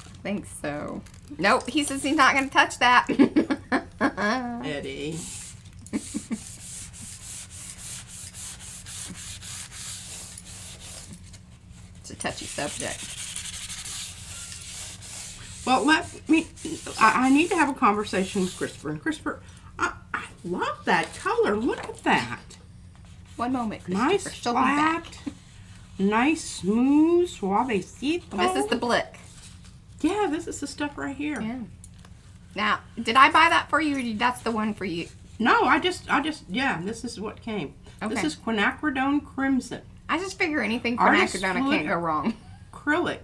I think so. Nope, he says he's not going to touch that. Eddie. It's a touchy subject. Well, I need to have a conversation with Christopher. And Christopher, love that color. Look at that. One moment, Nice Christopher. She'll be back. flat. Nice, smooth, suavecito. This is the blick. Yeah, this is the stuff right here. Yeah. Now, did I buy that for you, or that's the one for you? No, I just, yeah, this is what came. Okay. This is quinacridone crimson. I just figure anything for Artist acrodone, I fluid. can't go wrong. Acrylic.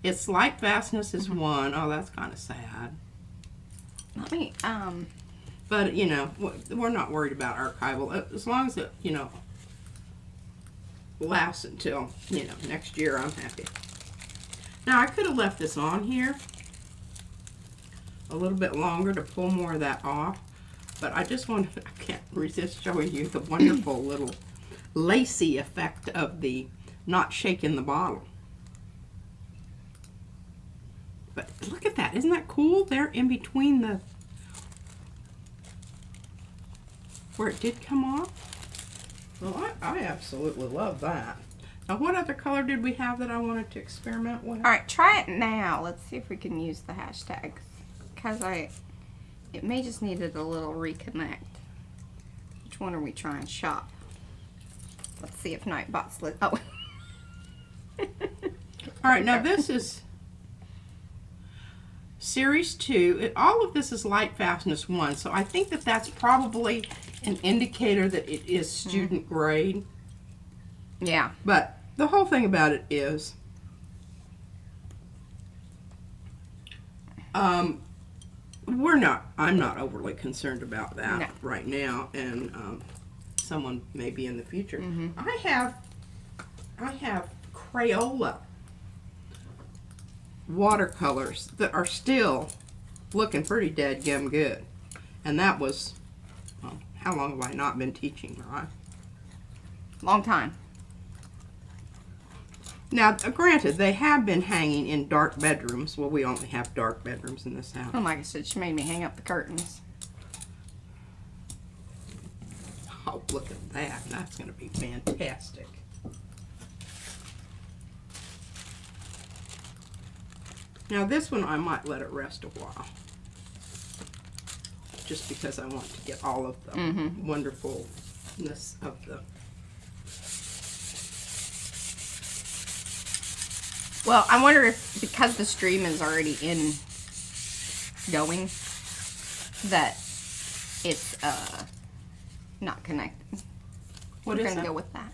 Its light vastness is 1. Oh, that's kind of sad. Let me, But, you know, we're not worried about archival. As long as it, you know, lasts until, you know, next year, I'm happy. Now, I could have left this on here a little bit longer to pull more of that off. But I just want to, I can't resist showing you the wonderful little lacy effect of the not shaking the bottle. But look at that. Isn't that cool? There in between the, where it did come off. Well, I absolutely love that. Now, what other color did we have that I wanted to experiment with? all right, try it now. Let's see if we can use the hashtags. Because it may just needed a little reconnect. Which one are we trying? Shop. Let's see if Nightbot's lit. Oh. All right, now this is Series 2. All of this is light fastness 1, so I think that that's probably an indicator that it is student grade. Yeah. But the whole thing about it is, I'm not overly concerned about that right now, and someone maybe in the future. I have Crayola watercolors that are still looking pretty dadgum good, and that was, well, how long have I not been teaching, right? Long time. Now, granted, they have been hanging in dark bedrooms. Well, we only have dark bedrooms in this house. Oh my gosh, she made me hang up the curtains. Oh, look at that. That's going to be fantastic. Now, this one I might let it rest a while. Just because I want to get all of the wonderfulness of the... Well, I wonder if, because the stream is already going, that it's not connecting. What We're is gonna that? go with that.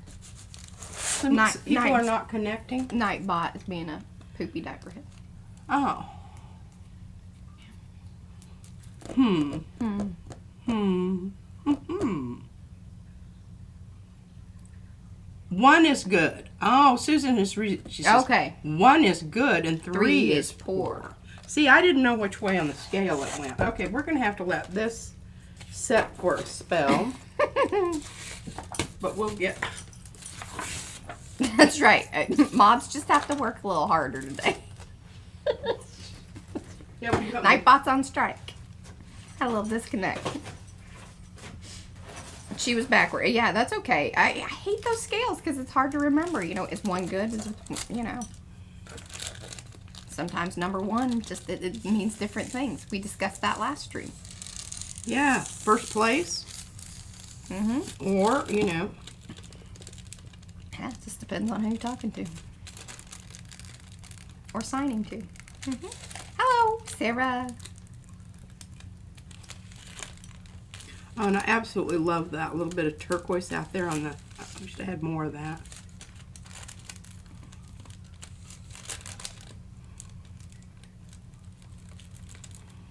People are not connecting? Nightbot is being a poopy diaper head. Oh. One is good. Oh, Susan is she says, Okay. 1 is good and 3 3 is is poor. poor. See, I didn't know which way on the scale it went. Okay, we're going to have to let this set for a spell. But we'll get... That's right. Mods just have to work a little harder today. Yeah, we got Nightbot's on strike. Had a little disconnect. She was backward. Yeah, that's okay. I hate those scales because it's hard to remember. You know, is one good? Is it, you know. Sometimes number 1 just it means different things. We discussed that last stream. Yeah, first place. Or, you know. Yeah, it just depends on who you're talking to. Or signing to. Hello, Sarah. Oh, and I absolutely love that little bit of turquoise out there on the... I wish I had more of that.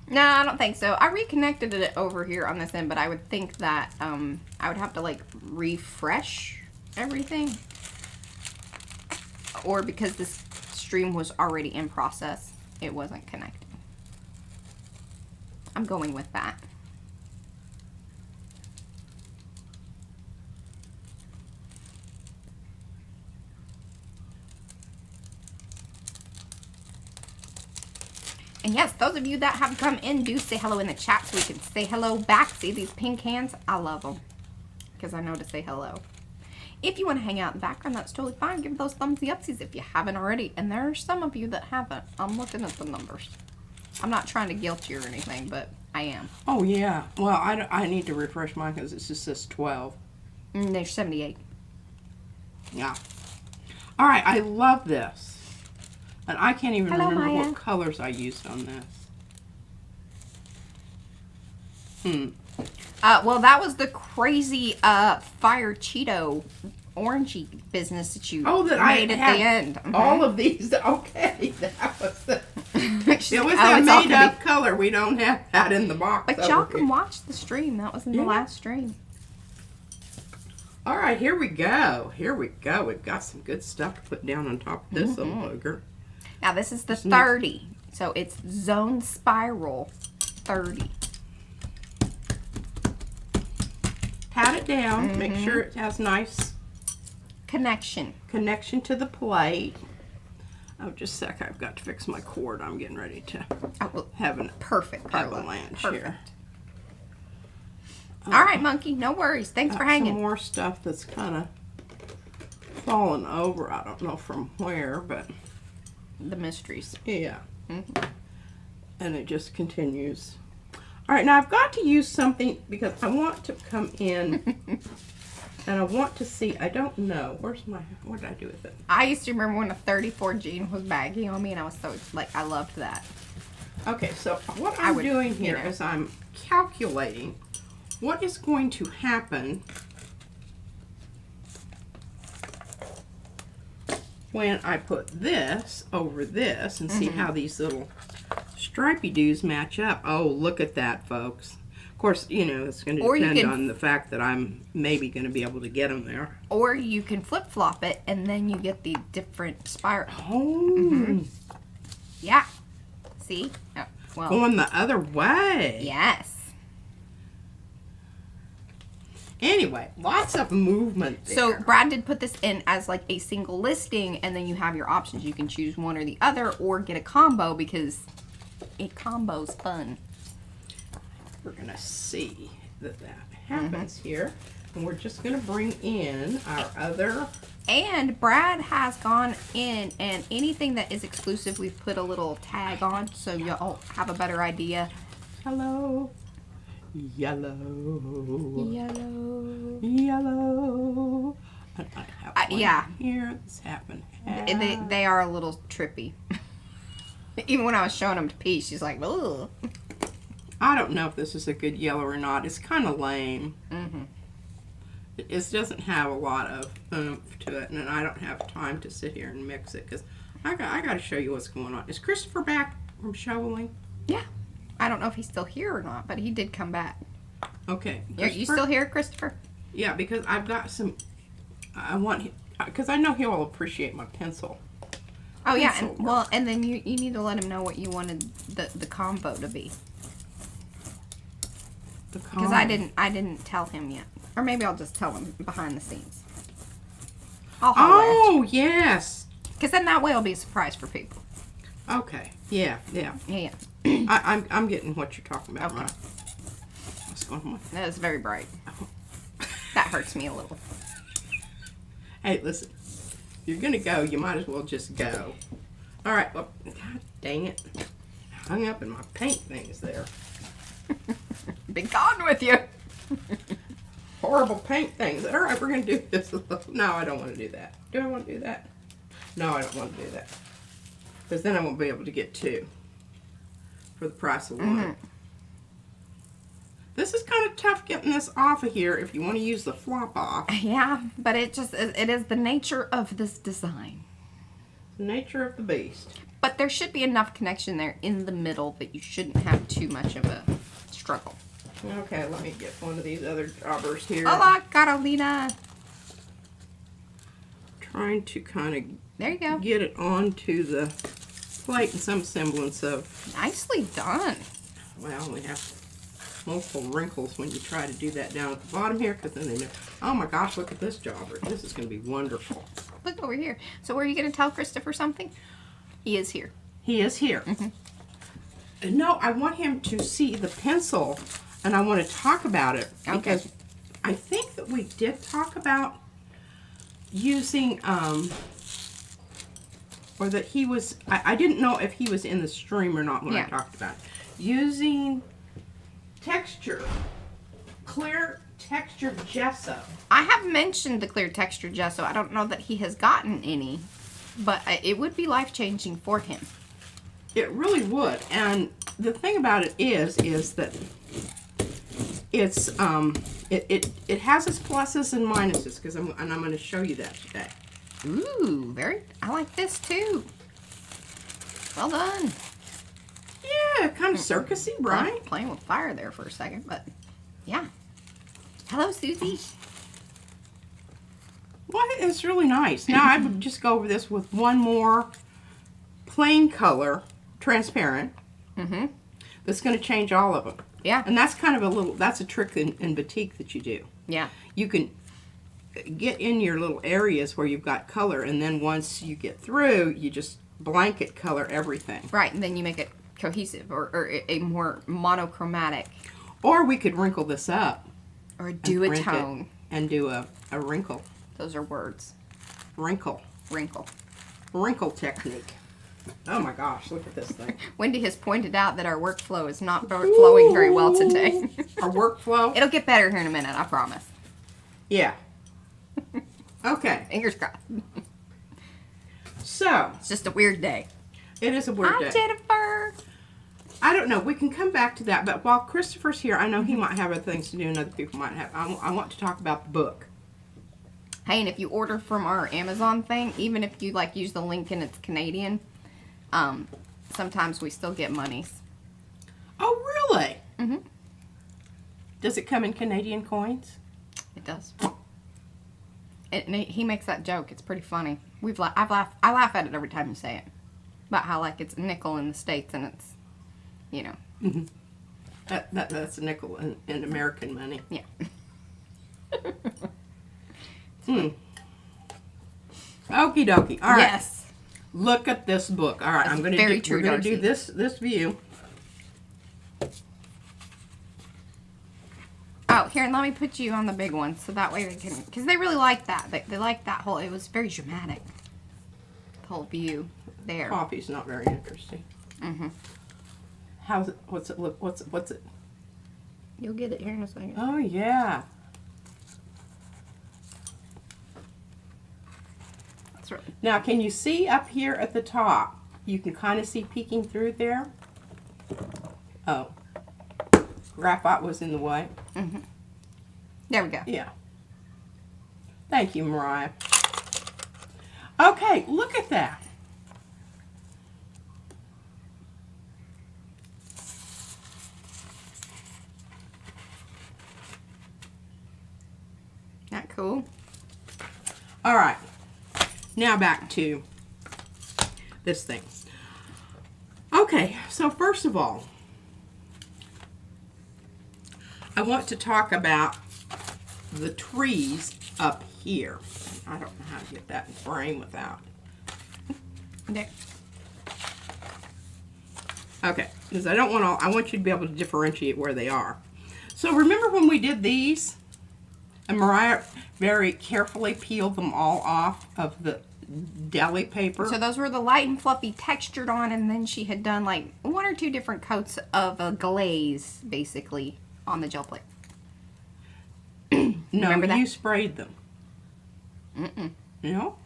No, I don't think so. I reconnected it over here on this end, but I would think that I would have to like refresh everything. Or because this stream was already in process, it wasn't connected. I'm going with that. And yes, those of you that have come in, do say hello in the chat so we can say hello back. See these pink hands? I love them because I know to say hello. If you want to hang out in the background, that's totally fine. Give those thumbsy upsies if you haven't already. And there are some of you that haven't. I'm looking at the numbers. I'm not trying to guilt you or anything, but I am. Oh, yeah. Well, I need to refresh mine because it just says 12. There's 78. Yeah. All right, I love this. And I can't even Hello, remember Maya. what colors I used on this. Well, that was the crazy fire Cheeto orangey business that you made at the end. All of these. Okay, that was the. She's It was like, a it's all made gonna up color. We don't have that in the box. But y'all can watch the stream. That was in the last stream. All right, here we go. Here we go. We've got some good stuff to put down on top of this little booger. Now this is the 30. So it's zone spiral 30. Pat it down. Make sure it has nice Connection to the plate. Oh, just a sec. I've got to fix my cord. I'm getting ready to have an perfect avalanche here. Perfect. All right, Monkey. No worries. Thanks for hanging. Some more stuff that's kind of fallen over. I don't know from where, but The mysteries. yeah. And it just continues. All right, now I've got to use something because I want to come in and I want to see. I don't know. What did I do with it? I used to remember when a 34 jean was baggy on me, and I was so, like, I loved that. Okay, so what I'm doing here is I'm calculating what is going to happen when I put this over this and see how these little stripey doos match up. Oh, look at that, folks. Of course, you know, it's going to depend on the fact that I'm maybe going to be able to get them there. Or you can flip-flop it, and then you get the different spiral. Oh. Yeah. See? Oh, well. Going the other way. Yes. Anyway, lots of movement there. So Brad did put this in as like a single listing, and then you have your options. You can choose one or the other, or get a combo, because a combo's fun. We're going to see that happens here. And we're just going to bring in our other. And Brad has gone in, and anything that is exclusive, we've put a little tag on, so y'all have a better idea. Hello. Yellow. Yellow. Yellow. And I have one yeah. here. This happened. They are a little trippy. Even when I was showing them to P, she's like, ugh. I don't know if this is a good yellow or not. It's kind of lame. It doesn't have a lot of oomph to it, and I don't have time to sit here and mix it because I got to show you what's going on. Is Christopher back from shoveling? Yeah. I don't know if he's still here or not, but he did come back. Okay. Are you still here, Christopher? Yeah, because I've got some. I want because I know he'll appreciate my pencil. Oh yeah, and then you need to let him know what you wanted the combo to be. Because I didn't tell him yet, or maybe I'll just tell him behind the scenes. Oh yes. Because then that way it'll be a surprise for people. Okay. Yeah. I'm getting what you're talking about. Okay. Right? What's going on? That is very bright. That hurts me a little. Hey, listen. If you're gonna go, you might as well just go. All right. Well, God dang it! Hung up in my paint things there. Be gone with you. Horrible paint things. All right, we're gonna do this. No, I don't want to do that. Do I want to do that? No, I don't want to do that. Because then I won't be able to get two for the price of one. This is kind of tough getting this off of here if you want to use the flop off. Yeah, but it is the nature of this design. The nature of the beast. But there should be enough connection there in the middle that you shouldn't have too much of a struggle. Okay, let me get one of these other jobbers here. Hola, Carolina. Trying to kind of there you go. Get it onto the plate in some semblance of. Nicely done. Well, we have multiple wrinkles when you try to do that down at the bottom here, because then they know. Oh my gosh, look at this jobber. This is going to be wonderful. Look over here. So were you going to tell Christopher something? He is here. He is here. No, I want him to see the pencil, and I want to talk about it. Okay. Because I think that we did talk about using, or that he was, I didn't know if he was in the stream or not when I talked about it. Using texture. Clear texture gesso. I have mentioned the clear texture gesso. I don't know that he has gotten any, but it would be life-changing for him. It really would. And the thing about it is that it's it has its pluses and minuses, because I'm going to show you that today. Ooh, I like this too. Well done. Yeah, kind of circusy, right? Playing with fire there for a second, but yeah. Hello, Susie. Well, it's really nice. Now I would just go over this with one more plain color, transparent. Mm-hmm. That's going to change all of them. Yeah. And that's kind of that's a trick in batik that you do. Yeah. You can get in your little areas where you've got color, and then once you get through, you just blanket color everything. Right, and then you make it cohesive or a more monochromatic. Or we could wrinkle this up. Or do a tone. And do a wrinkle. Those are words. Wrinkle. Wrinkle. Wrinkle technique. Oh my gosh, look at this thing. Wendy has pointed out that our workflow is not flowing very well today. Our workflow? It'll get better here in a minute, I promise. Yeah. Okay. Fingers crossed. So. It's just a weird day. It is a weird day. Hi, Jennifer. I don't know. We can come back to that. But while Christopher's here, I know he might have other things to do and other people might have. I want to talk about the book. Hey, and if you order from our Amazon thing, even if you like use the link and it's Canadian, sometimes we still get monies. Oh, really? Mm-hmm. Does it come in Canadian coins? It does. And he makes that joke. It's pretty funny. I laugh at it every time you say it. About how like it's a nickel in the States and it's, you know. Mm-hmm. That's a nickel in American money. Yeah. Okie dokie. All right. Yes. Look at this book. All right, That's we're very true, going to do Darcy. this view. Oh, here, and let me put you on the big one so that way they can, because they really like that. They like that whole, it was very dramatic. The whole view there. Coffee's not very interesting. Mm-hmm. How's it? What's it look? What's it? You'll get it here in a second. Oh, yeah. That's right. Now, can you see up here at the top? You can kind of see peeking through there. Oh. Graphite was in the way. Mm-hmm. There we go. Yeah. Thank you, Mariah. Okay, look at that. That cool? All right. Now back to this thing. Okay, so first of all, I want to talk about the trees up here. I don't know how to get that in frame without. There. Okay, because I want you to be able to differentiate where they are. So remember when we did these? And Mariah very carefully peeled them all off of the deli paper. So those were the light and fluffy textured on, and then she had done like 1 or 2 different coats of a glaze, basically, on the gel plate. No, Remember that? you sprayed them. Mm-mm. No?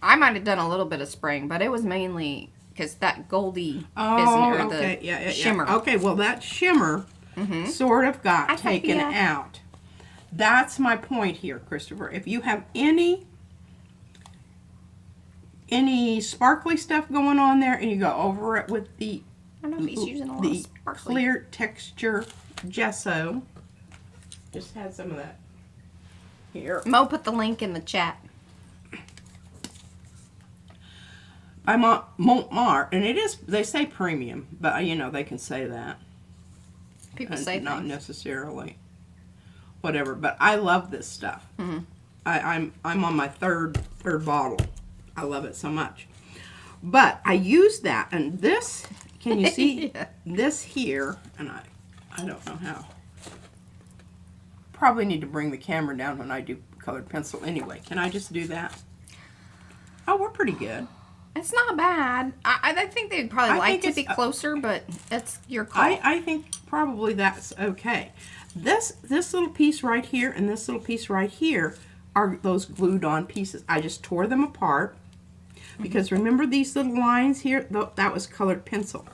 I might have done a little bit of spraying, but it was mainly because that goldy Oh, the okay. Yeah. shimmer. Okay, well, that shimmer sort of got taken out. That's my point here, Christopher. If you have any sparkly stuff going on there and you go over it with the I don't know if he's using a lot of sparkly. clear texture gesso, just had some of that here. Mo put the link in the chat. By Montmartre, and it is, they say premium, but you know, they can say that. People say not things. necessarily whatever, but I love this stuff. Mm-hmm. I'm on my third bottle. I love it so much. But I use that, and this, can you see Yeah. this here? And I don't know how. Probably need to bring the camera down when I do colored pencil anyway. Can I just do that? Oh, we're pretty good. It's not bad. I think they'd probably I like think to it's, be closer, but it's your call. I think probably that's okay. This little piece right here and this little piece right here are those glued on pieces. I just tore them apart because remember these little lines here? That was colored pencil.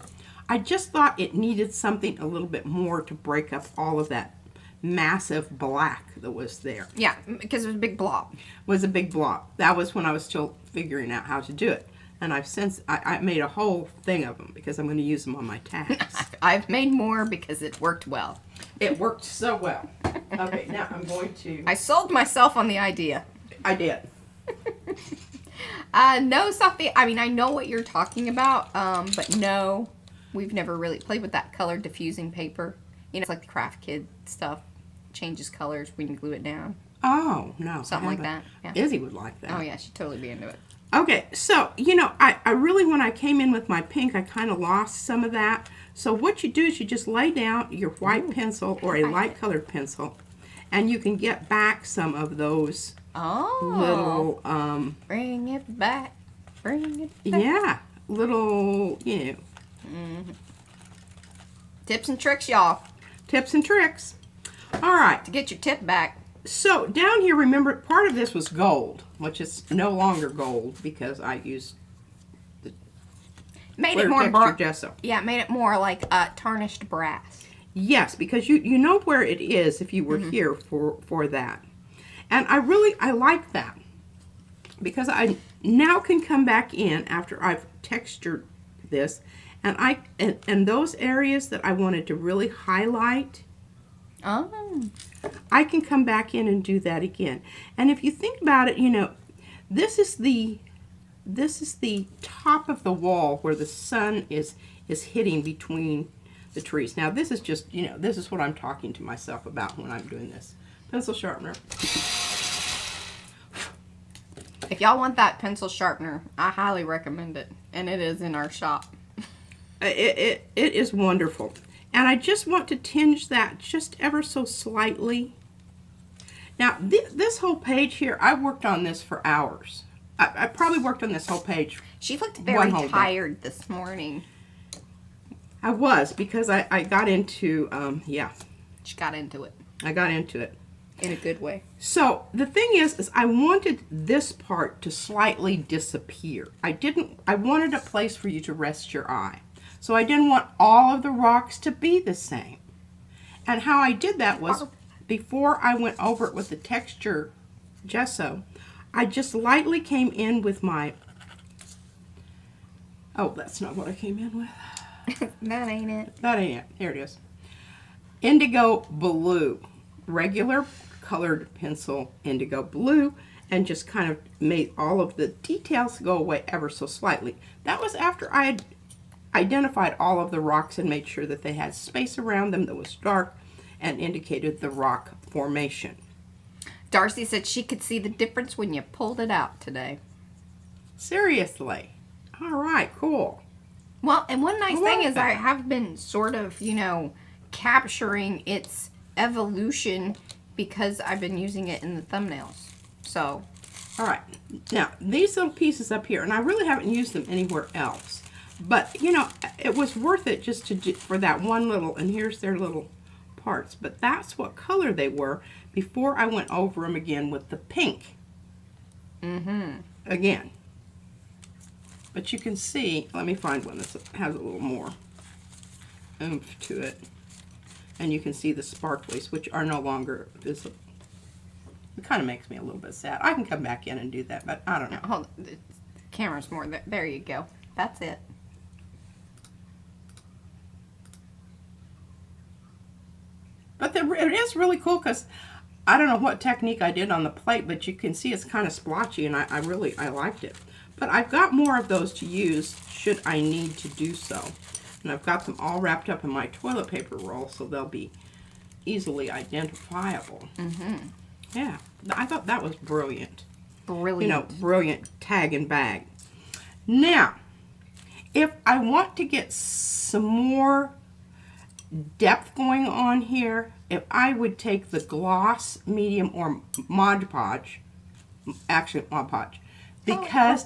I just thought it needed something a little bit more to break up all of that massive black that was there. Yeah, because it was a big blob. Was a big blob. That was when I was still figuring out how to do it. And I've since, I made a whole thing of them because I'm going to use them on my tags. I've made more because it worked well. It worked so well. Okay, now I'm going to... I sold myself on the idea. I did. No, Sophie, I mean, I know what you're talking about, but no, we've never really played with that color diffusing paper. You know, it's like the craft kid stuff. Changes colors when you glue it down. Oh, no. Something like that. Yeah. Izzy would like that. Oh, yeah, she'd totally be into it. Okay, so, you know, I really, when I came in with my pink, I kind of lost some of that. So what you do is you just lay down your white pencil or a light colored pencil, and you can get back some of those little, bring it back. Bring it back. yeah, little, you know. Mm-hmm. Tips and tricks, y'all. Tips and tricks. All right. To get your tip back. So down here, remember, part of this was gold, which is no longer gold because I used made clear it more texture gesso. Yeah, it made it more like tarnished brass. Yes, because you know where it is if you were here for that. And I like that because I now can come back in after I've textured this and those areas that I wanted to really highlight. Oh. I can come back in and do that again. And if you think about it, you know, this is the top of the wall where the sun is hitting between the trees. Now this is just, you know, this is what I'm talking to myself about when I'm doing this. Pencil sharpener. If y'all want that pencil sharpener, I highly recommend it. And it is in our shop. It is wonderful. And I just want to tinge that just ever so slightly. Now, this whole page here, I worked on this for hours. I probably worked on this whole page. She looked very tired this morning. I was, because I got into, yeah. She got into it. I got into it. In a good way. So, the thing is I wanted this part to slightly disappear. I wanted a place for you to rest your eye. So I didn't want all of the rocks to be the same. And how I did that was, before I went over it with the texture gesso, I just lightly came in with my, oh, that's not what I came in with. That ain't it. That ain't it. Here it is. Indigo blue. Regular colored pencil indigo blue, and just kind of made all of the details go away ever so slightly. That was after I had identified all of the rocks and made sure that they had space around them that was dark and indicated the rock formation. Darcy said she could see the difference when you pulled it out today. Seriously. All right, cool. Well, and one nice thing is I have been sort of, you know, capturing its evolution because I've been using it in the thumbnails. So. All right. Now, these little pieces up here, and I really haven't used them anywhere else. But, you know, it was worth it just for that one little, and here's their little parts. But that's what color they were before I went over them again with the pink. Again. But you can see, let me find one that has a little more oomph to it. And you can see the sparklies, which are no longer visible. It kind of makes me a little bit sad. I can come back in and do that, but I don't know. Hold on. The camera's more there. There you go. That's it. But it is really cool because I don't know what technique I did on the plate, but you can see it's kind of splotchy, and I liked it. But I've got more of those to use should I need to do so. And I've got them all wrapped up in my toilet paper roll, so they'll be easily identifiable. Yeah, I thought that was brilliant. Brilliant. You know, brilliant tag and bag. Now, if I want to get some more depth going on here, if I would take the gloss medium or Mod Podge, actually Mod Podge, because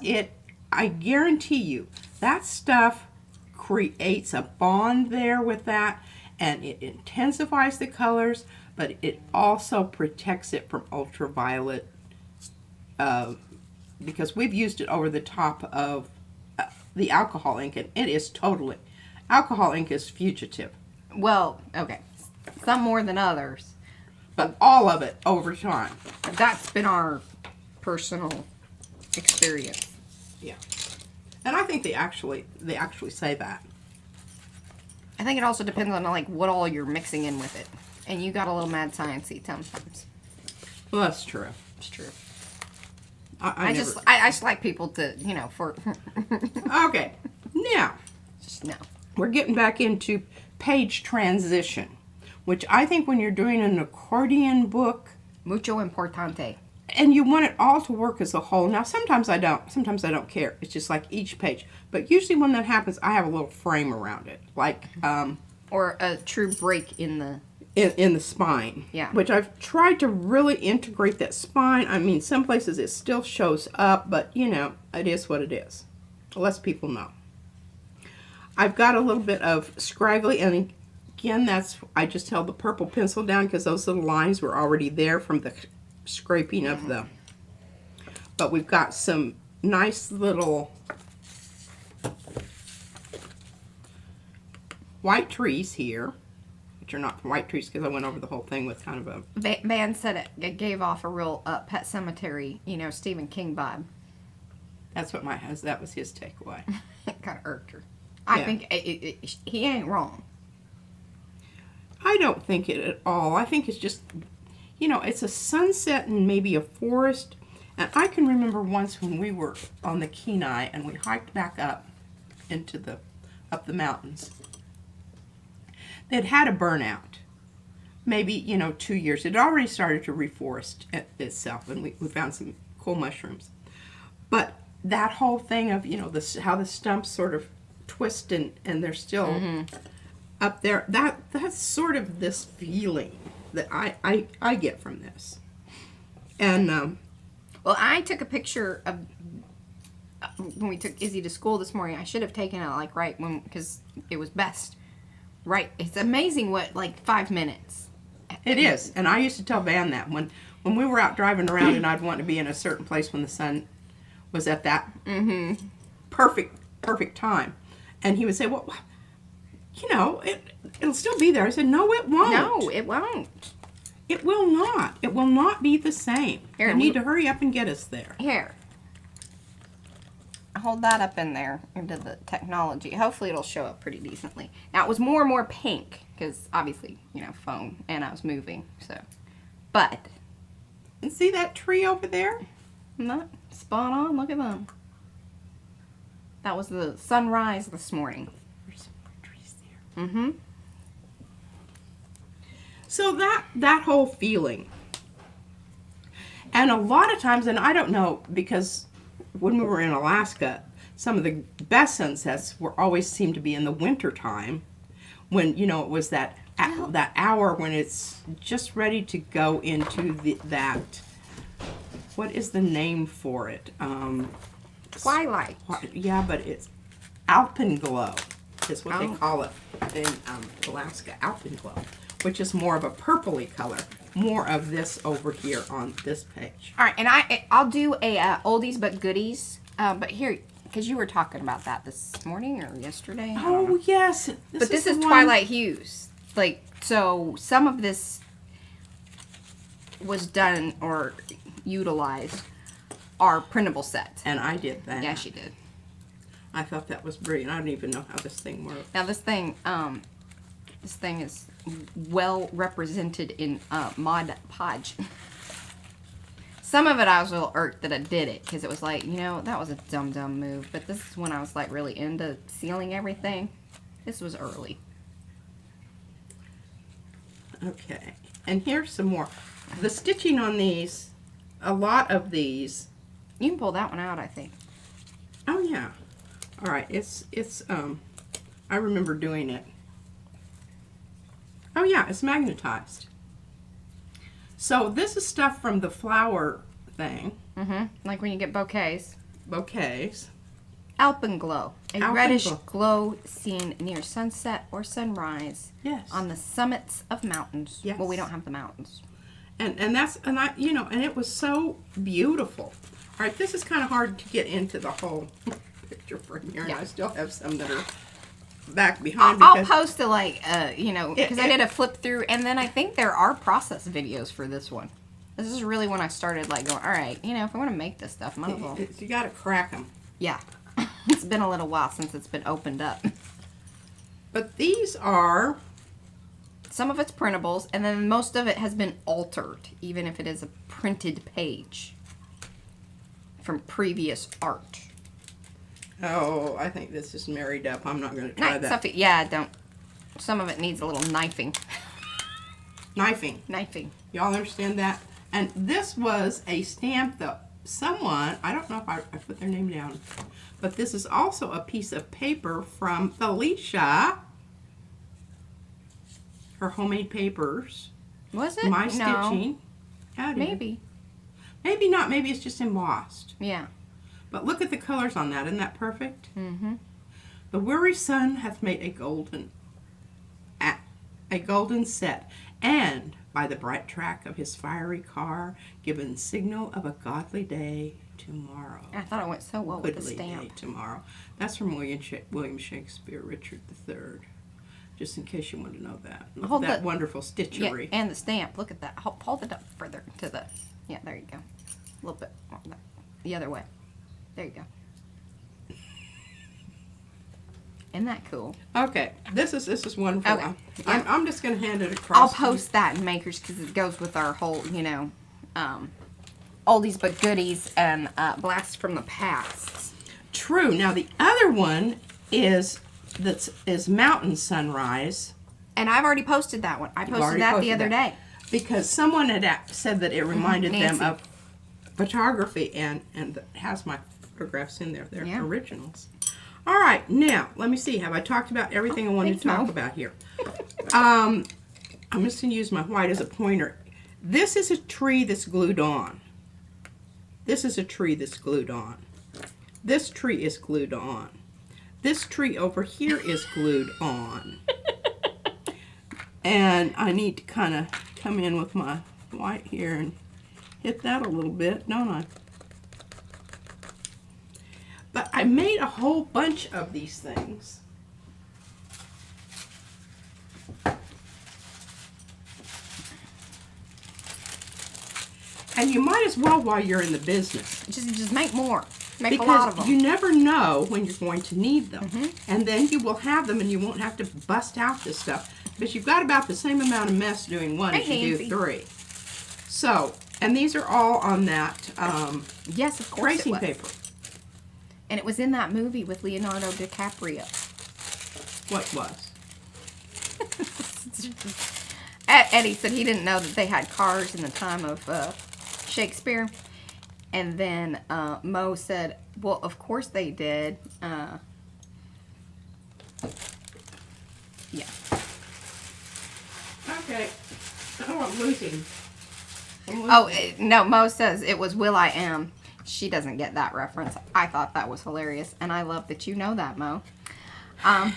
I guarantee you that stuff creates a bond there with that, and it intensifies the colors, but it also protects it from ultraviolet, because we've used it over the top of the alcohol ink, and it is totally, alcohol ink is fugitive. Well, okay. Some more than others. But all of it over time. That's been our personal experience. Yeah. And I think they actually say that. I think it also depends on like what all you're mixing in with it. And you got a little mad sciencey sometimes. Well, that's true. It's true. I just like people to, you know, for Okay. Now, just no. we're getting back into page transition, which I think when you're doing an accordion book, Mucho importante. and you want it all to work as a whole. Now, sometimes I don't. Sometimes I don't care. It's just like each page. But usually when that happens, I have a little frame around it, like Or a true break in the in the spine. Yeah. Which I've tried to really integrate that spine. I mean, some places it still shows up, but you know, it is what it is. Less people know. I've got a little bit of scraggly, and again, I just held the purple pencil down because those little lines were already there from the scraping of the, but we've got some nice little white trees here, which are not white trees because I went over the whole thing with kind of a... Van said it gave off a real Pet Sematary, you know, Stephen King vibe. That's what that was his takeaway. It kind of irked her. I Yeah. think he ain't wrong. I don't think it at all. I think it's just, you know, it's a sunset and maybe a forest. And I can remember once when we were on the Kenai and we hiked back up up the mountains. They'd had a burnout. Maybe, you know, 2 years. It had already started to reforest itself, and we found some cool mushrooms. But that whole thing of, you know, how the stumps sort of twist and they're still up there, that's sort of this feeling that I get from this. And Well, I took a picture of when we took Izzy to school this morning. I should have taken it like right when, because it was best. Right, it's amazing what, like 5 minutes. it is. And I used to tell Van that when we were out driving around and I'd want to be in a certain place when the sun was at that perfect time. And he would say, well, you know, it'll still be there. I said, no, it won't. No, it won't. It will not. It will not be the same. Here, You need to hurry up and get us there. Here. Hold that up in there into the technology. Hopefully it'll show up pretty decently. Now it was more and more pink because obviously, you know, phone, and I was moving, so. But. And see that tree over there? Not spot on. Look at them. That was the sunrise this morning. There's some more trees there. Mm-hmm. So that whole feeling. And a lot of times, and I don't know, because when we were in Alaska, some of the best sunsets always seemed to be in the winter time, when, you know, it was that hour when it's just ready to go into that, what is the name for it? Twilight. Yeah, but it's alpenglow is what they Oh. call it in Alaska, alpenglow, which is more of a purpley color. More of this over here on this page. All right, and I'll do a oldies but goodies. But here, because you were talking about that this morning or yesterday. I don't know. Oh yes, But this is the one- Twilight hues. Like, so some of this was done or utilized our printable sets. And I did that. Yeah, she did. I thought that was brilliant. I don't even know how this thing works. Now this thing is well represented in Mod Podge. Some of it I was a little irked that I did it because it was like, you know, that was a dumb move. But this is when I was like really into sealing everything. This was early. Okay, and here's some more. The stitching on these, a lot of these. You can pull that one out, I think. Oh yeah. All right, it's I remember doing it. Oh yeah, it's magnetized. So this is stuff from the flower thing. Mm-hmm. Like when you get bouquets. Bouquets. Alpenglow. A Alpenglow. reddish glow seen near sunset or sunrise. Yes. On the summits of mountains. Yes. Well, we don't have the mountains. And I and it was so beautiful. All right, this is kind of hard to get into the whole picture frame here, and I still have some that are back behind. I'll post a because I did a flip through, and then I think there are process videos for this one. This is really when I started going, all right, if I want to make this stuff, might as well. You got to crack them. Yeah. It's been a little while since it's been opened up. But these are... Some of it's printables, and then most of it has been altered, even if it is a printed page from previous art. Oh, I think this is married up. I'm not going to try that. Don't. Some of it needs a little knifing. Knifing. Knifing. Y'all understand that? And this was a stamp that someone, I don't know if I put their name down, but this is also a piece of paper from Felicia. Her homemade papers. Was it? My No. stitching. Maybe. Maybe not. Maybe it's just embossed. Yeah. But look at the colors on that. Isn't that perfect? Mm-hmm. The weary sun hath made a golden set, and by the bright track of his fiery car, given signal of a godly day tomorrow. I thought it went so well with the Goodly stamp. day tomorrow. That's from William Shakespeare, Richard III. Just in case you want to know that. Look at that wonderful stitchery. Yeah, and the stamp. Look at that. Hold it up further to the... Yeah, there you go. A little bit. The other way. There you go. Isn't that cool? Okay, this is wonderful. Okay. I'm just going to hand it across. I'll post that in Makers because it goes with our whole, oldies but goodies and blasts from the past. True. Now the other one is Mountain Sunrise. And I've already posted that one. I posted that the other day. Because someone had said that it reminded them Nancy. of photography, and it has my photographs in there. They're originals. All right, now, let me see. Have I talked about everything I wanted to talk about here? I'm just going to use my white as a pointer. This is a tree that's glued on. This is a tree that's glued on. This tree is glued on. This tree over here is glued on. And I need to kind of come in with my white here and hit that a little bit, don't I? But I made a whole bunch of these things. And you might as well while you're in the business. Just make more. Make Because a lot of them. you never know when you're going to need them. And then you will have them and you won't have to bust out this stuff. Because you've got about the same amount of mess doing one as you do three. So, and these are all on that yes, of course tracing it was. paper. And it was in that movie with Leonardo DiCaprio. What was? Eddie said he didn't know that they had cars in the time of Shakespeare. And then Mo said, well, of course they did. Yeah. Okay. Oh, I'm losing. Oh, no, Mo says it was Will.i.am. She doesn't get that reference. I thought that was hilarious. And I love that you know that, Mo. And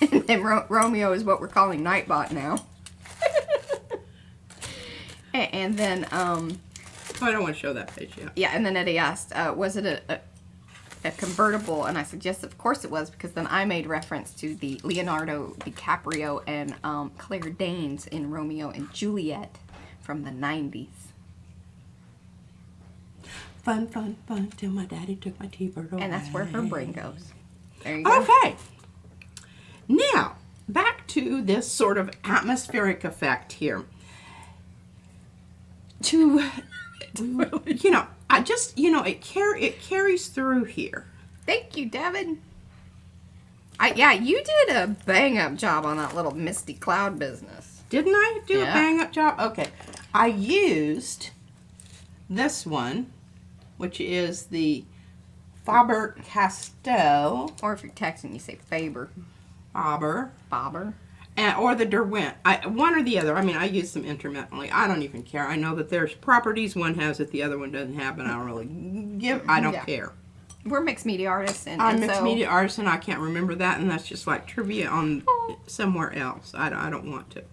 then Romeo is what we're calling Nightbot now. And then... I don't want to show that page yet. Yeah, and then Eddie asked, was it a convertible? And I said, yes, of course it was, because then I made reference to the Leonardo DiCaprio and Claire Danes in Romeo and Juliet from the 90s. Fun, fun, fun, till my daddy took my T-bird away. And that's where her brain goes. There you go. Okay. Now, back to this sort of atmospheric effect here. I just, it carries through here. Thank you, Devin. Yeah, you did a bang-up job on that little misty cloud business. Didn't I do a bang-up job? Okay. I used this one, which is the Faber-Castell. Or if you're texting, you say Faber. Faber. Or the Derwent. One or the other. I mean, I use them intermittently. I don't even care. I know that there's properties one has that the other one doesn't have, and I don't really I don't care. We're mixed media artists, and I'm and mixed so media artist, and I can't remember that, and that's just like trivia on somewhere else. I don't want to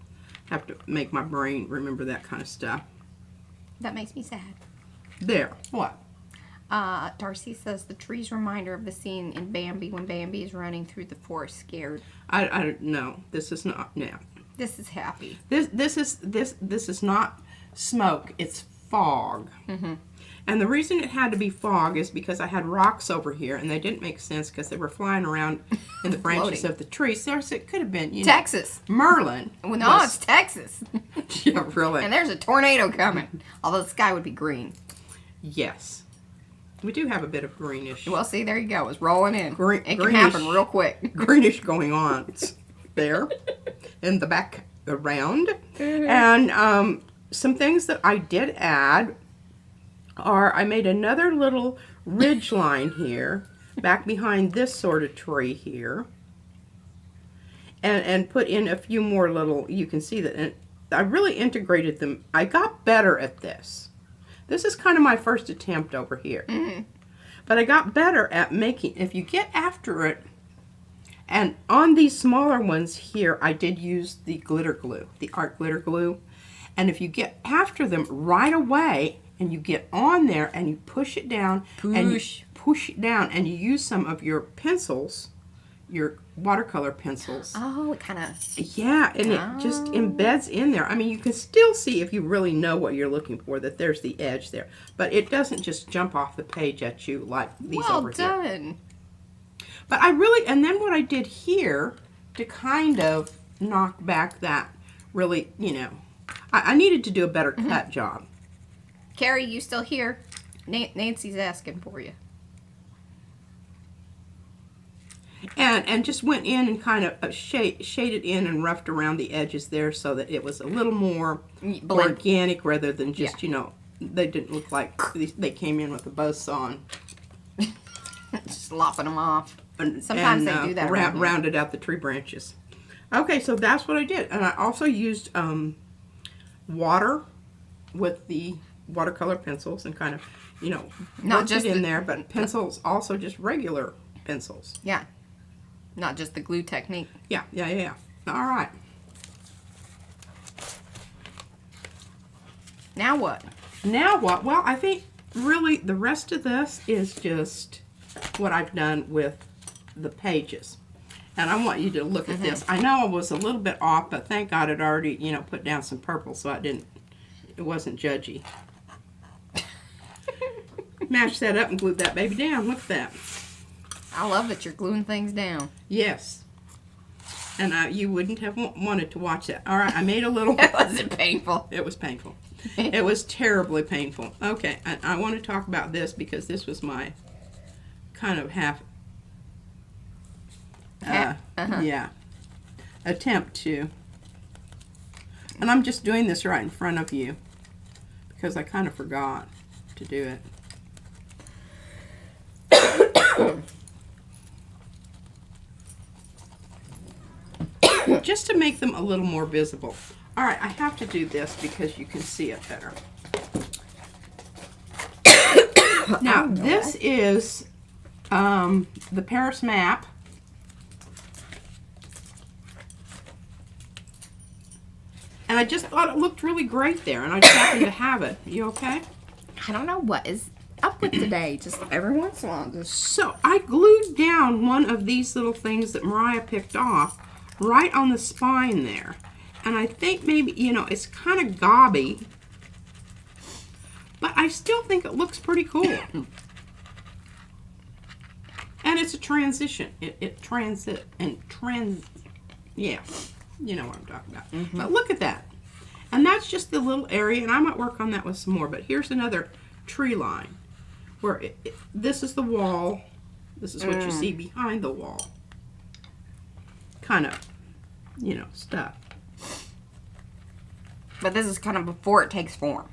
have to make my brain remember that kind of stuff. that makes me sad. There. What? Darcy says the tree's reminder of the scene in Bambi when Bambi is running through the forest scared. I don't know. This is not. No. This is happy. This is not smoke. It's fog. Mm-hmm. And the reason it had to be fog is because I had rocks over here, and they didn't make sense because they were flying around in the branches Floating. of the trees. So it could have been, you know, Texas. Merlin. Well, no, it's Texas. Yeah, really. And there's a tornado coming. Although the sky would be green. Yes. We do have a bit of greenish. Well, see, there you go. It's rolling in. Green- it can greenish. happen real quick. Greenish going on. It's there in the background. And some things that I did add are I made another little ridge line here back behind this sort of tree here, and put in a few more little, you can see that, and I really integrated them. I got better at this. This is kind of my first attempt over here. Mm-hmm. But I got better at making, if you get after it, and on these smaller ones here, I did use the glitter glue, the art glitter glue. And if you get after them right away, and you get on there and you push it down, and you push it down, and you use some of your pencils, your watercolor pencils. Oh, it kind of... Yeah, and it just embeds in there. I mean, you can still see, if you really know what you're looking for, that there's the edge there. But it doesn't just jump off the page at you like these over here. Well done. But I really, and then what I did here to kind of knock back that really, you know, I needed to do a better cut job. Carrie, you still here? Nancy's asking for you. And just went in and kind of shaded in and roughed around the edges there so that it was a little more organic rather than just, you know, they didn't look like they came in with a buzzsaw and just lopping them off. Sometimes they do that. Rounded out the tree branches. Okay, so that's what I did. And I also used water with the watercolor pencils and kind of, you know, not just in there, but pencils, also just regular pencils. Yeah. Not just the glue technique. Yeah. All right. Now what? Now what? Well, I think really the rest of this is just what I've done with the pages. And I want you to look at this. I know I was a little bit off, but thank God I'd already, you know, put down some purple so it wasn't judgy. Mashed that up and glued that baby down. Look at that. I love that you're gluing things down. Yes. And you wouldn't have wanted to watch that. All right, I made a little... It wasn't painful. It was painful. It was terribly painful. Okay, I want to talk about this because this was my kind of attempt to. And I'm just doing this right in front of you because I kind of forgot to do it. Just to make them a little more visible. All right, I have to do this because you can see it better. Now, this is the Paris map. And I just thought it looked really great there, and I just happened to have it. You okay? I don't know what is up with today. Just every once in a while. So I glued down one of these little things that Mariah picked off right on the spine there. And I think maybe, you know, it's kind of gobby, but I still think it looks pretty cool. And it's a transition. Yeah, you know what I'm talking about. But look at that. And that's just the little area, and I might work on that with some more. But here's another tree line where this is the wall. This is what you see behind the wall. Kind of, you know, stuff. But this is kind of before it takes form.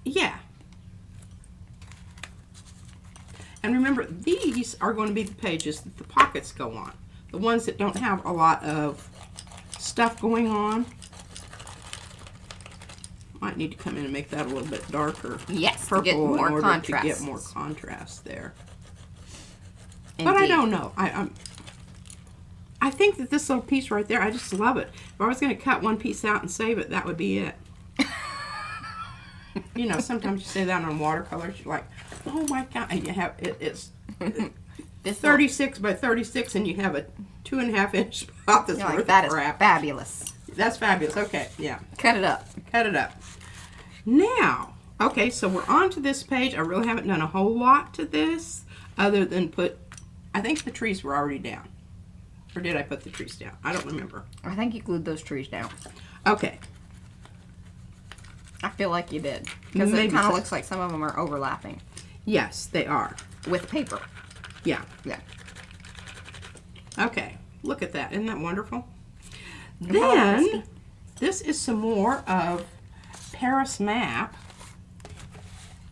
Yeah. And remember, these are going to be the pages that the pockets go on. The ones that don't have a lot of stuff going on. Might need to come in and make that a little bit darker. Yes, purple to get more in order contrast. to get more contrast there. Indeed. But I don't know. I think that this little piece right there, I just love it. If I was going to cut one piece out and save it, that would be it. You know, sometimes you say that on watercolors, you're like, oh my God, and you have, it's 36 by 36 and you have a 2.5 inch spot that's worth that of is crap. fabulous. That's fabulous. Okay, yeah. Cut it up. Cut it up. Now, okay, so we're on to this page. I really haven't done a whole lot to this other than put, I think the trees were already down. Or did I put the trees down? I don't remember. I think you glued those trees down. Okay. I feel like you did. Because it Maybe kind of so. looks like some of them are overlapping. Yes, they are. With paper. Yeah. Yeah. Okay. Look at that. Isn't that wonderful? Hello, Then, Christy. this is some more of Paris map.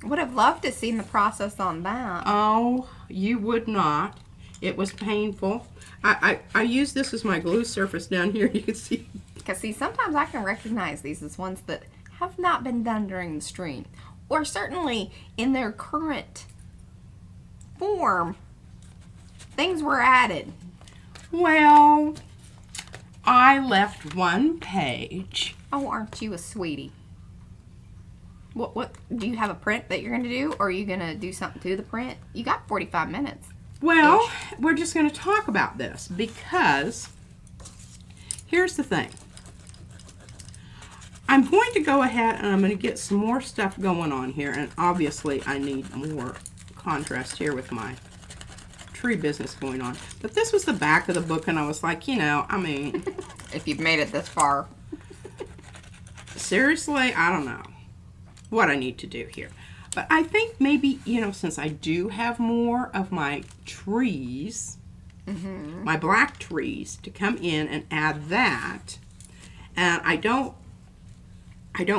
Would have loved to seen the process on that. Oh, you would not. It was painful. I use this as my glue surface down here. You can see. Because, see, sometimes I can recognize these as ones that have not been done during the stream. Or certainly in their current form, things were added. Well, I left one page. Oh, aren't you a sweetie? What do you have a print that you're going to do? Or are you going to do something to the print? You got 45 minutes. Well, we're just going to talk about this because here's the thing. I'm going to go ahead and I'm going to get some more stuff going on here, and obviously I need more contrast here with my tree business going on. But this was the back of the book, and I was like, you know, I mean, If you've made it this far. seriously, I don't know what I need to do here. But I think maybe, you know, since I do have more of my trees, my black trees, to come in and add that, and I don't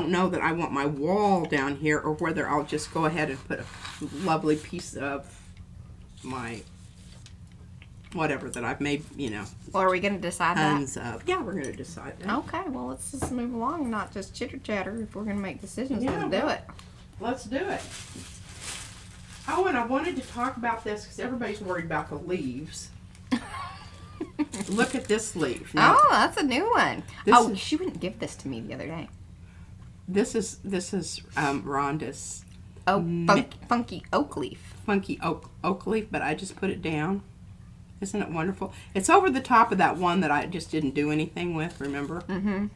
know that I want my wall down here or whether I'll just go ahead and put a lovely piece of my whatever that I've made, you know, Well, are we going to decide that? tons of. Yeah, we're going to decide that. Okay, well, let's just move along, not just chitter chatter. If we're going to make decisions, Yeah, let's do well. it. Let's do it. Oh, and I wanted to talk about this because everybody's worried about the leaves. Look at this leaf. Now, Oh, that's a new one. This Oh, is- she wouldn't give this to me the other day. this is Rhonda's Oh, funky oak leaf. funky oak leaf, but I just put it down. Isn't it wonderful? It's over the top of that one that I just didn't do anything with, remember? Mm-hmm.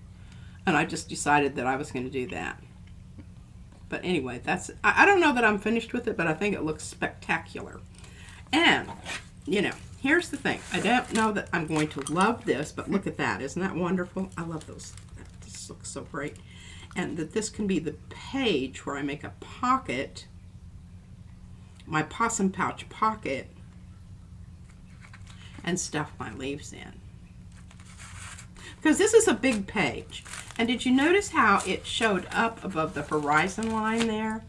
And I just decided that I was going to do that. But anyway, I don't know that I'm finished with it, but I think it looks spectacular. And, you know, here's the thing. I don't know that I'm going to love this, but look at that. Isn't that wonderful? I love those. This looks so great. And that this can be the page where I make a pocket, my possum pouch pocket, and stuff my leaves in. Because this is a big page. And did you notice how it showed up above the horizon line there?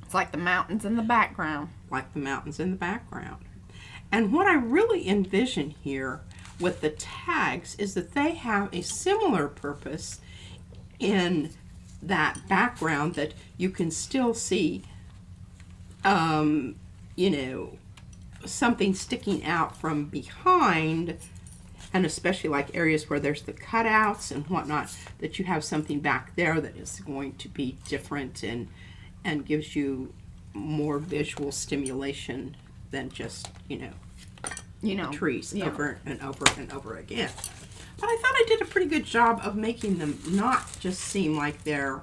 It's like the mountains in the background. Like the mountains in the background. And what I really envision here with the tags is that they have a similar purpose in that background, that you can still see, you know, something sticking out from behind, and especially like areas where there's the cutouts and whatnot, that you have something back there that is going to be different and gives you more visual stimulation than just, you know, trees yeah. over and over and over again. But I thought I did a pretty good job of making them not just seem like they're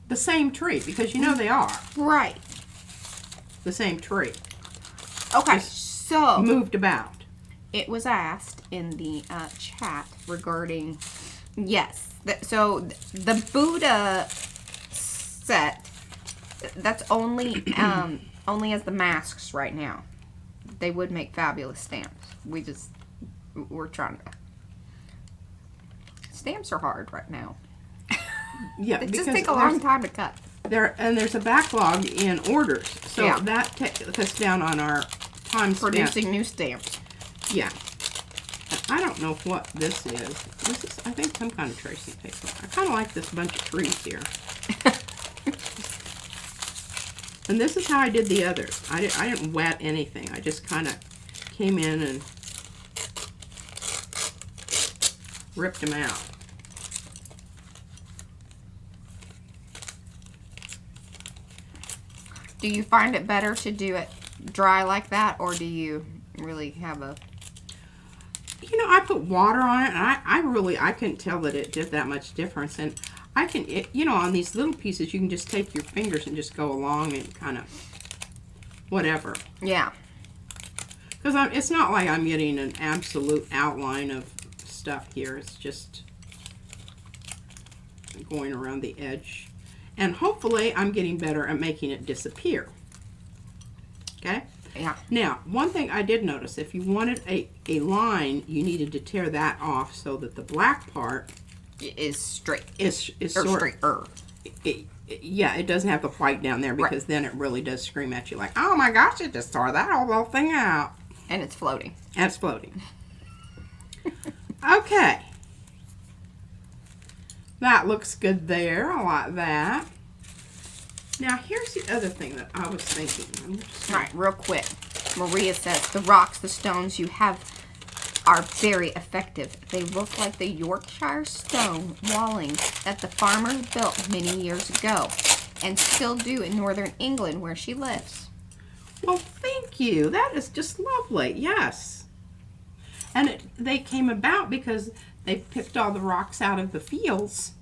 the same tree, because you know they are Right. the same tree, Okay, Just so moved about. it was asked in the chat regarding, yes, so the Buddha set, that's only only as the masks right now. They would make fabulous stamps. We're trying to. Stamps are hard right now. Yeah, They because just take a long time to cut. there's a backlog in orders, so Yeah. that cuts down on our time spent. Producing new stamps. Yeah. I don't know what this is. This is, I think, some kind of tracing paper. I kind of like this bunch of trees here. And this is how I did the others. I didn't wet anything. I just kind of came in and ripped them out. Do you find it better to do it dry like that, or do you really have a... You know, I put water on it, and I couldn't tell that it did that much difference. And I can, you know, on these little pieces, you can just take your fingers and just go along and kind of whatever. Yeah. Because it's not like I'm getting an absolute outline of stuff here. It's just going around the edge. And hopefully I'm getting better at making it disappear. Okay? Yeah. Now, one thing I did notice, if you wanted a line, you needed to tear that off so that the black part is straight. Is or sort straighter. Yeah, it doesn't have the white down there, because then it really does scream at you like, oh my gosh, it just tore that whole thing out. And it's floating. And it's floating. Okay. That looks good there. I like that. Now, here's the other thing that I was thinking. All right, real quick. Maria says, the rocks, the stones you have are very effective. They look like the Yorkshire stone walling that the farmers built many years ago and still do in northern England where she lives. Well, thank you. That is just lovely. Yes. And they came about because they picked all the rocks out of the fields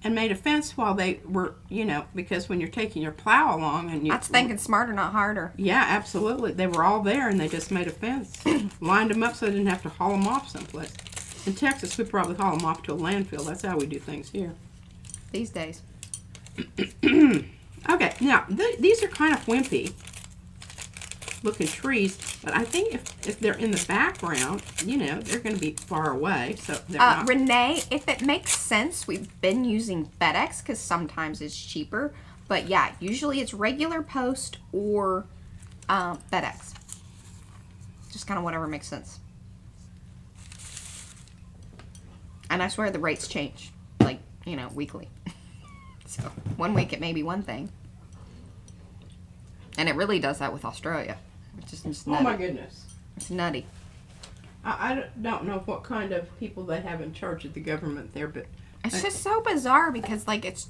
and made a fence while they were, you know, because when you're taking your plow along and you... That's thinking smarter, not harder. Yeah, absolutely. They were all there and they just made a fence. Lined them up so they didn't have to haul them off someplace. In Texas, we probably haul them off to a landfill. That's how we do things here. These days. Okay, now, these are kind of wimpy looking trees, but I think if they're in the background, you know, they're going to be far away, so they're not... Renee, if it makes sense, we've been using FedEx because sometimes it's cheaper, but yeah, usually it's regular post or FedEx. Just kind of whatever makes sense. And I swear the rates change, like, you know, weekly. So, one week it may be one thing. And it really does that with Australia. It's just nutty. Oh my goodness. It's nutty. I don't know what kind of people they have in charge of the government there, but... It's just so bizarre because, like, it's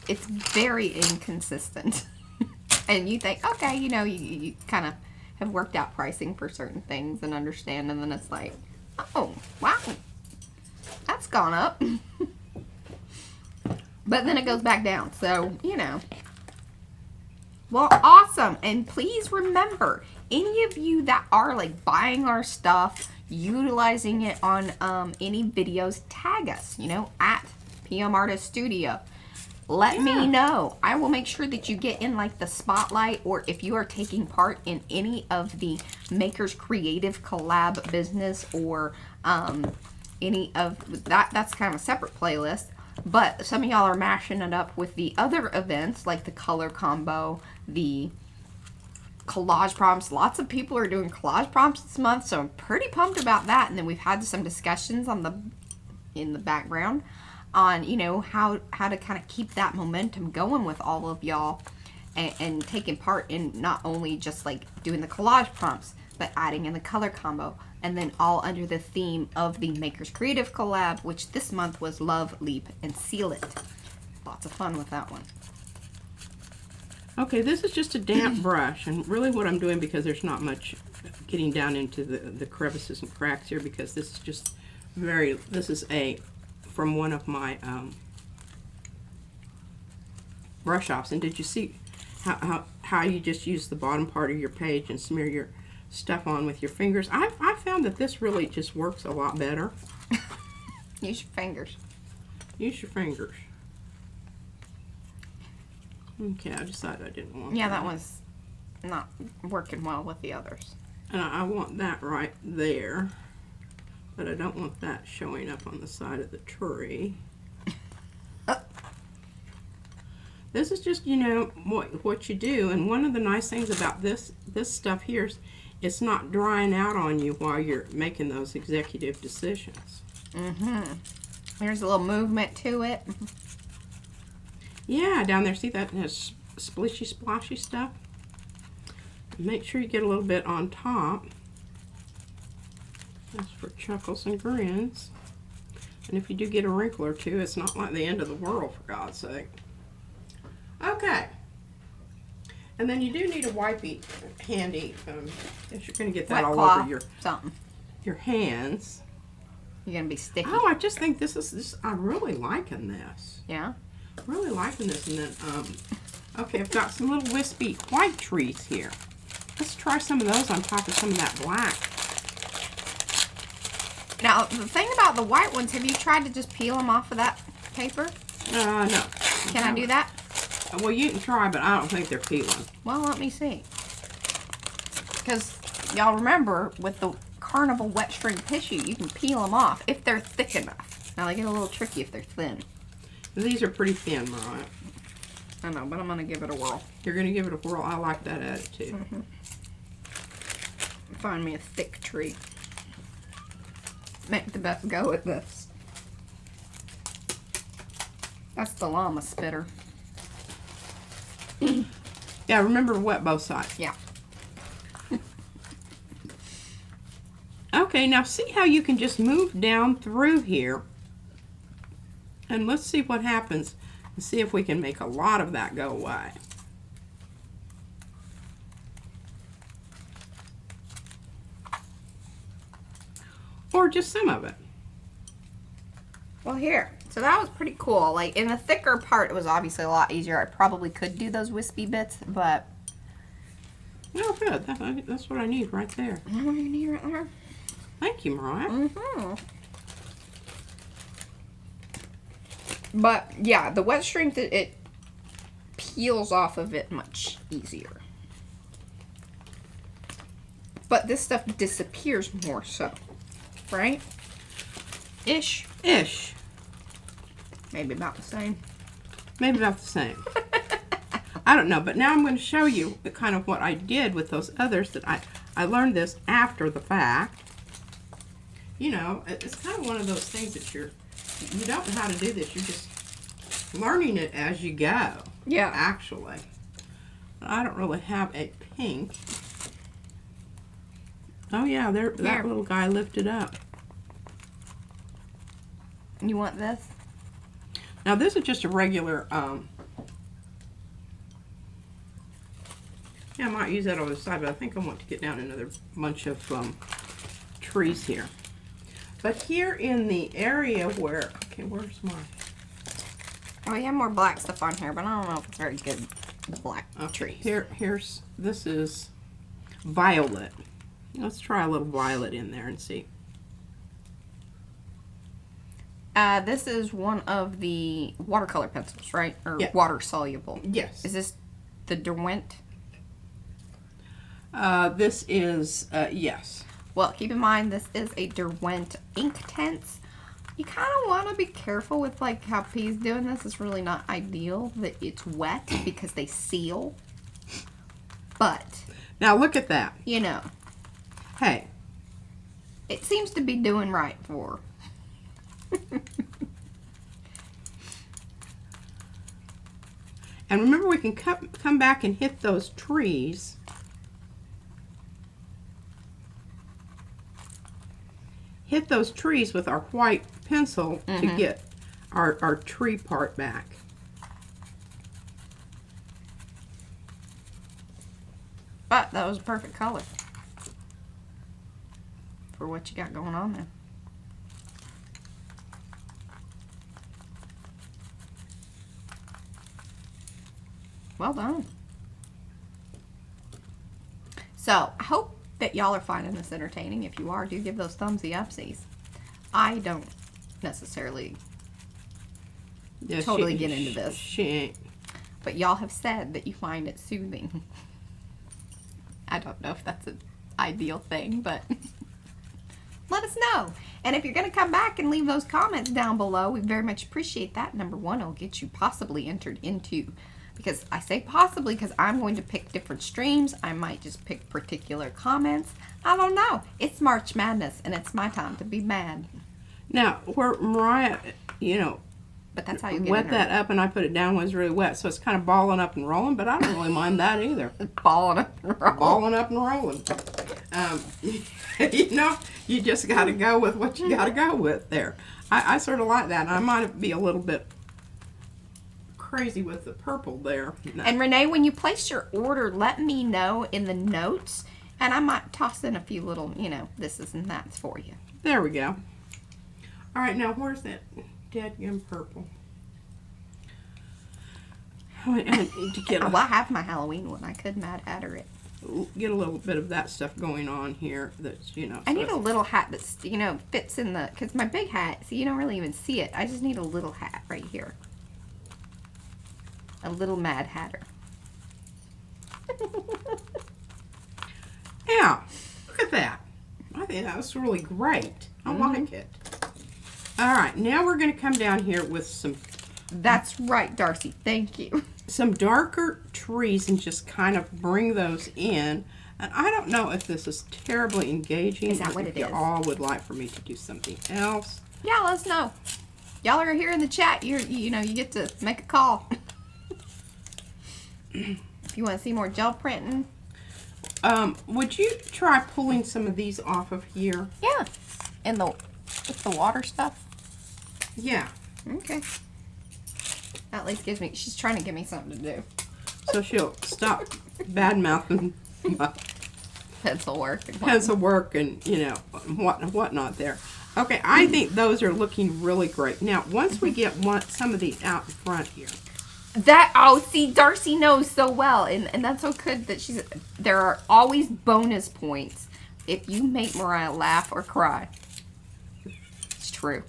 very inconsistent. And you think, okay, you know, you kind of have worked out pricing for certain things and understand, and then it's like, oh, wow, that's gone up. But then it goes back down, so, you know. Well, awesome. And please remember, any of you that are like buying our stuff, utilizing it on any videos, tag us, you know, at PM Artist Studio. Let me know. I will make sure that you get in like the spotlight, or if you are taking part in any of the Makers Creative Collab business or any of that, that's kind of a separate playlist. But some of y'all are mashing it up with the other events, like the color combo, the collage prompts. Lots of people are doing collage prompts this month, so I'm pretty pumped about that. And then we've had some discussions in the background on, you know, how to kind of keep that momentum going with all of y'all and taking part in not only just like doing the collage prompts, but adding in the color combo. And then all under the theme of the Makers Creative Collab, which this month was Love, Leap, and Seal It. Lots of fun with that one. Okay, this is just a damp brush, and really what I'm doing, because there's not much getting down into the crevices and cracks here, because this is just this is from one of my brush offs. And did you see how you just use the bottom part of your page and smear your stuff on with your fingers? I found that this really just works a lot better. Use your fingers. Use your fingers. Okay, I decided I didn't want that one's not working well with the others. And I want that right there, but I don't want that showing up on the side of the tree. This is just, you know, what you do. And one of the nice things about this stuff here it's not drying out on you while you're making those executive decisions. There's a little movement to it. Yeah, down there, see that splishy splashy stuff? Make sure you get a little bit on top. That's for chuckles and grins. And if you do get a wrinkle or two, it's not like the end of the world, for God's sake. Okay. And then you do need a wipey handy, if you're going to get that Wet all cloth, over something. your hands. You're going to be sticky. Oh, I just think I'm really liking this. Yeah? Really liking this. And then, okay, I've got some little wispy white trees here. Let's try some of those on top of some of that black. Now, the thing about the white ones, have you tried to just peel them off of that paper? No. Can I do that? Well, you can try, but I don't think they're peeling. Well, let me see. Because y'all remember, with the Carnival wet string tissue, you can peel them off if they're thick enough. Now, they get a little tricky if they're thin. These are pretty thin, Mariah. I know, but I'm going to give it a whirl. You're going to give it a whirl. I like that attitude. Find me a thick tree. Make the best go at this. That's the llama spitter. Yeah, remember to wet both sides. Yeah. Okay, now see how you can just move down through here. And let's see what happens and see if we can make a lot of that go away. Or just some of it. Well, here. So that was pretty cool. Like, in the thicker part, it was obviously a lot easier. I probably could do those wispy bits, but... Oh, good. That's what I need right there. Oh, you need right there. Thank you, Mariah. But, yeah, the wet string, it peels off of it much easier. But this stuff disappears more so. Right? Ish. Maybe about the same. Maybe about the same. I don't know, but now I'm going to show you kind of what I did with those others that I learned this after the fact. You know, it's kind of one of those things that you don't know how to do this. You're just learning it as you go. Yeah. Actually. I don't really have a pink. Oh yeah, that little guy lifted up. You want this? Now this is just a regular, yeah, I might use that on the side, but I think I want to get down another bunch of trees here. But here in the area where, okay, where's my... Oh, we have more black stuff on here, but I don't know if it's very good black trees. Here's, this is violet. Let's try a little violet in there and see. This is one of the watercolor pencils, right? Or yeah. Water soluble. Yes. Is this the Derwent? This is, yes. Well, keep in mind, this is a Derwent Inktense. You kind of want to be careful with, like, how P's doing this. It's really not ideal that it's wet because they seal. But... Now, look at that. You know. Hey. It seems to be doing right for her. And remember, we can come back and hit those trees. Hit those trees with our white pencil to get our tree part back. But that was a perfect color for what you got going on there. Well done. So, I hope that y'all are finding this entertaining. If you are, do give those thumbsy upsies. I don't necessarily totally get into this. She ain't. But y'all have said that you find it soothing. I don't know if that's an ideal thing, but let us know. And if you're going to come back and leave those comments down below, we very much appreciate that. Number one, it'll get you possibly entered into because I say possibly because I'm going to pick different streams. I might just pick particular comments. I don't know. It's March Madness, and it's my time to be mad. Now, where Mariah, But that's how you get wet in that up and I put it down was really wet, so it's kind of balling up and rolling, but I don't really mind that either. Balling up and rolling. Balling up and rolling. You just got to go with what you got to go with there. I sort of like that. I might be a little bit crazy with the purple there. No. And Renee, when you place your order, let me know in the notes, and I might toss in a few little, thises and that's for you. There we go. All right, now where's that dead purple? I need to get Well, I have my Halloween one. I could Mad Hatter it. get a little bit of that stuff going on here. That's I need a little hat that's fits in the, because my big hat, so you don't really even see it. I just need a little hat right here. A little Mad Hatter. Yeah, look at that. I think that was really great. I like it. All right, now we're going to come down here with some... That's right, Darcy. Thank you. Some darker trees and just kind of bring those in. And I don't know if this is terribly engaging. Is that what if it you is? all would like for me to do something else. Yeah, let us know. Y'all are here in the chat. You get to make a call. If you want to see more gel printing. Would you try pulling some of these off of here? Yeah. And with the water stuff. Yeah. Okay. That at least gives me, she's trying to give me something to do. So she'll stop bad mouthing Pencil work. And pencil work and, whatnot there. Okay, I think those are looking really great. Now, once we get some of these out in front here. See, Darcy knows so well, and that's so good that there are always bonus points if you make Mariah laugh or cry. It's true.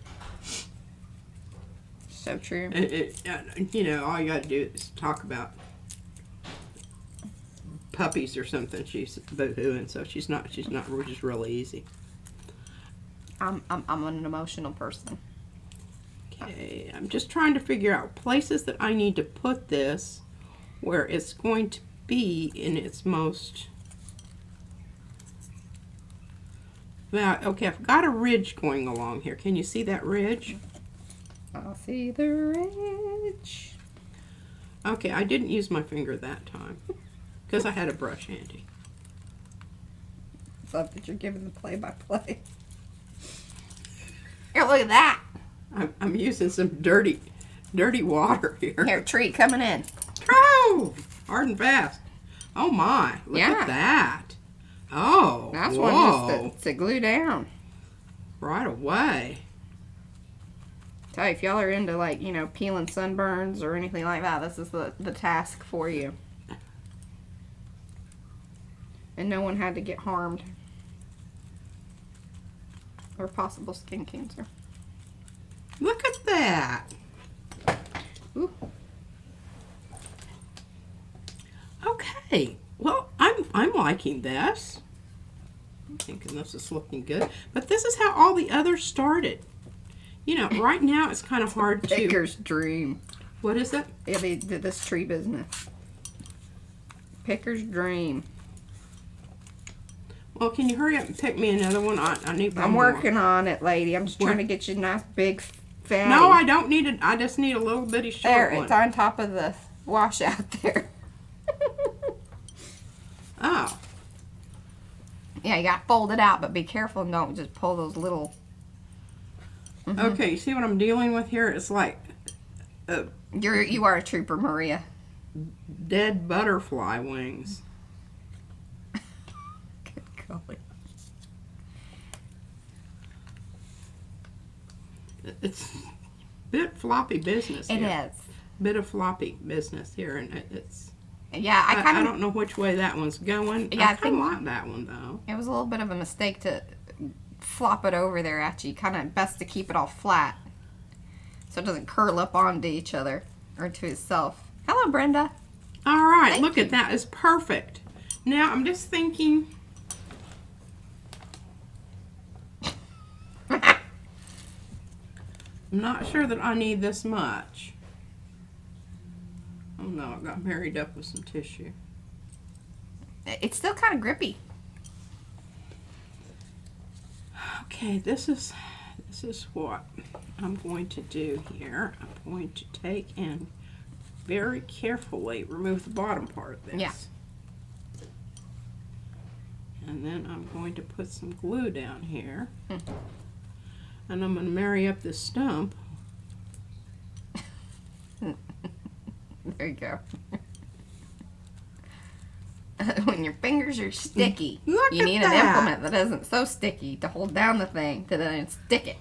So true. All you got to do is talk about puppies or something. She's boo-hooing, so she's not just really easy. I'm an emotional person. Okay, I'm just trying to figure out places that I need to put this where it's going to be in its most... Well, okay, I've got a ridge going along here. Can you see that ridge? I'll see the ridge. Okay, I didn't use my finger that time because I had a brush handy. Love that you're giving the play-by-play. Here, look at that. I'm using some dirty water here. Here, tree coming in. Oh, hard and fast. Oh my, look at that. Oh, That's whoa. one just to glue down. Right away. Tell you, if y'all are into peeling sunburns or anything like that, this is the task for you. And no one had to get harmed. Or possible skin cancer. Look at that. Ooh. Okay. Well, I'm liking this. I'm thinking this is looking good. But this is how all the others started. Right now it's kind of hard to... Picker's dream. What is it? Yeah, they did this tree business. Picker's dream. Well, can you hurry up and pick me another one? I need one I'm more. working on it, lady. I'm just trying to get you a nice big fatty. No, I don't need it. I just need a little bitty short there, one. it's on top of the washout there. Oh. Yeah, you got to fold it out, but be careful and don't just pull those little... Okay, you see what I'm dealing with here? It's like You are a trooper, Maria. dead butterfly wings. Good golly. It's a bit floppy business It here. is. Bit of floppy business here, and it's... Yeah, I don't know which way that one's going. Yeah, I kind of like that one, though. It was a little bit of a mistake to flop it over there at you. Kind of best to keep it all flat so it doesn't curl up onto each other or to itself. Hello, Brenda. All right, Thank look you. at that. It's perfect. Now, I'm just thinking... I'm not sure that I need this much. Oh, no, it got married up with some tissue. It's still kind of grippy. Okay, this is what I'm going to do here. I'm going to take and very carefully remove the bottom part of this. Yeah. And then I'm going to put some glue down here. And I'm going to marry up this stump. There you go. When your fingers are sticky, Look you at need an that. implement that isn't so sticky to hold down the thing to then stick it.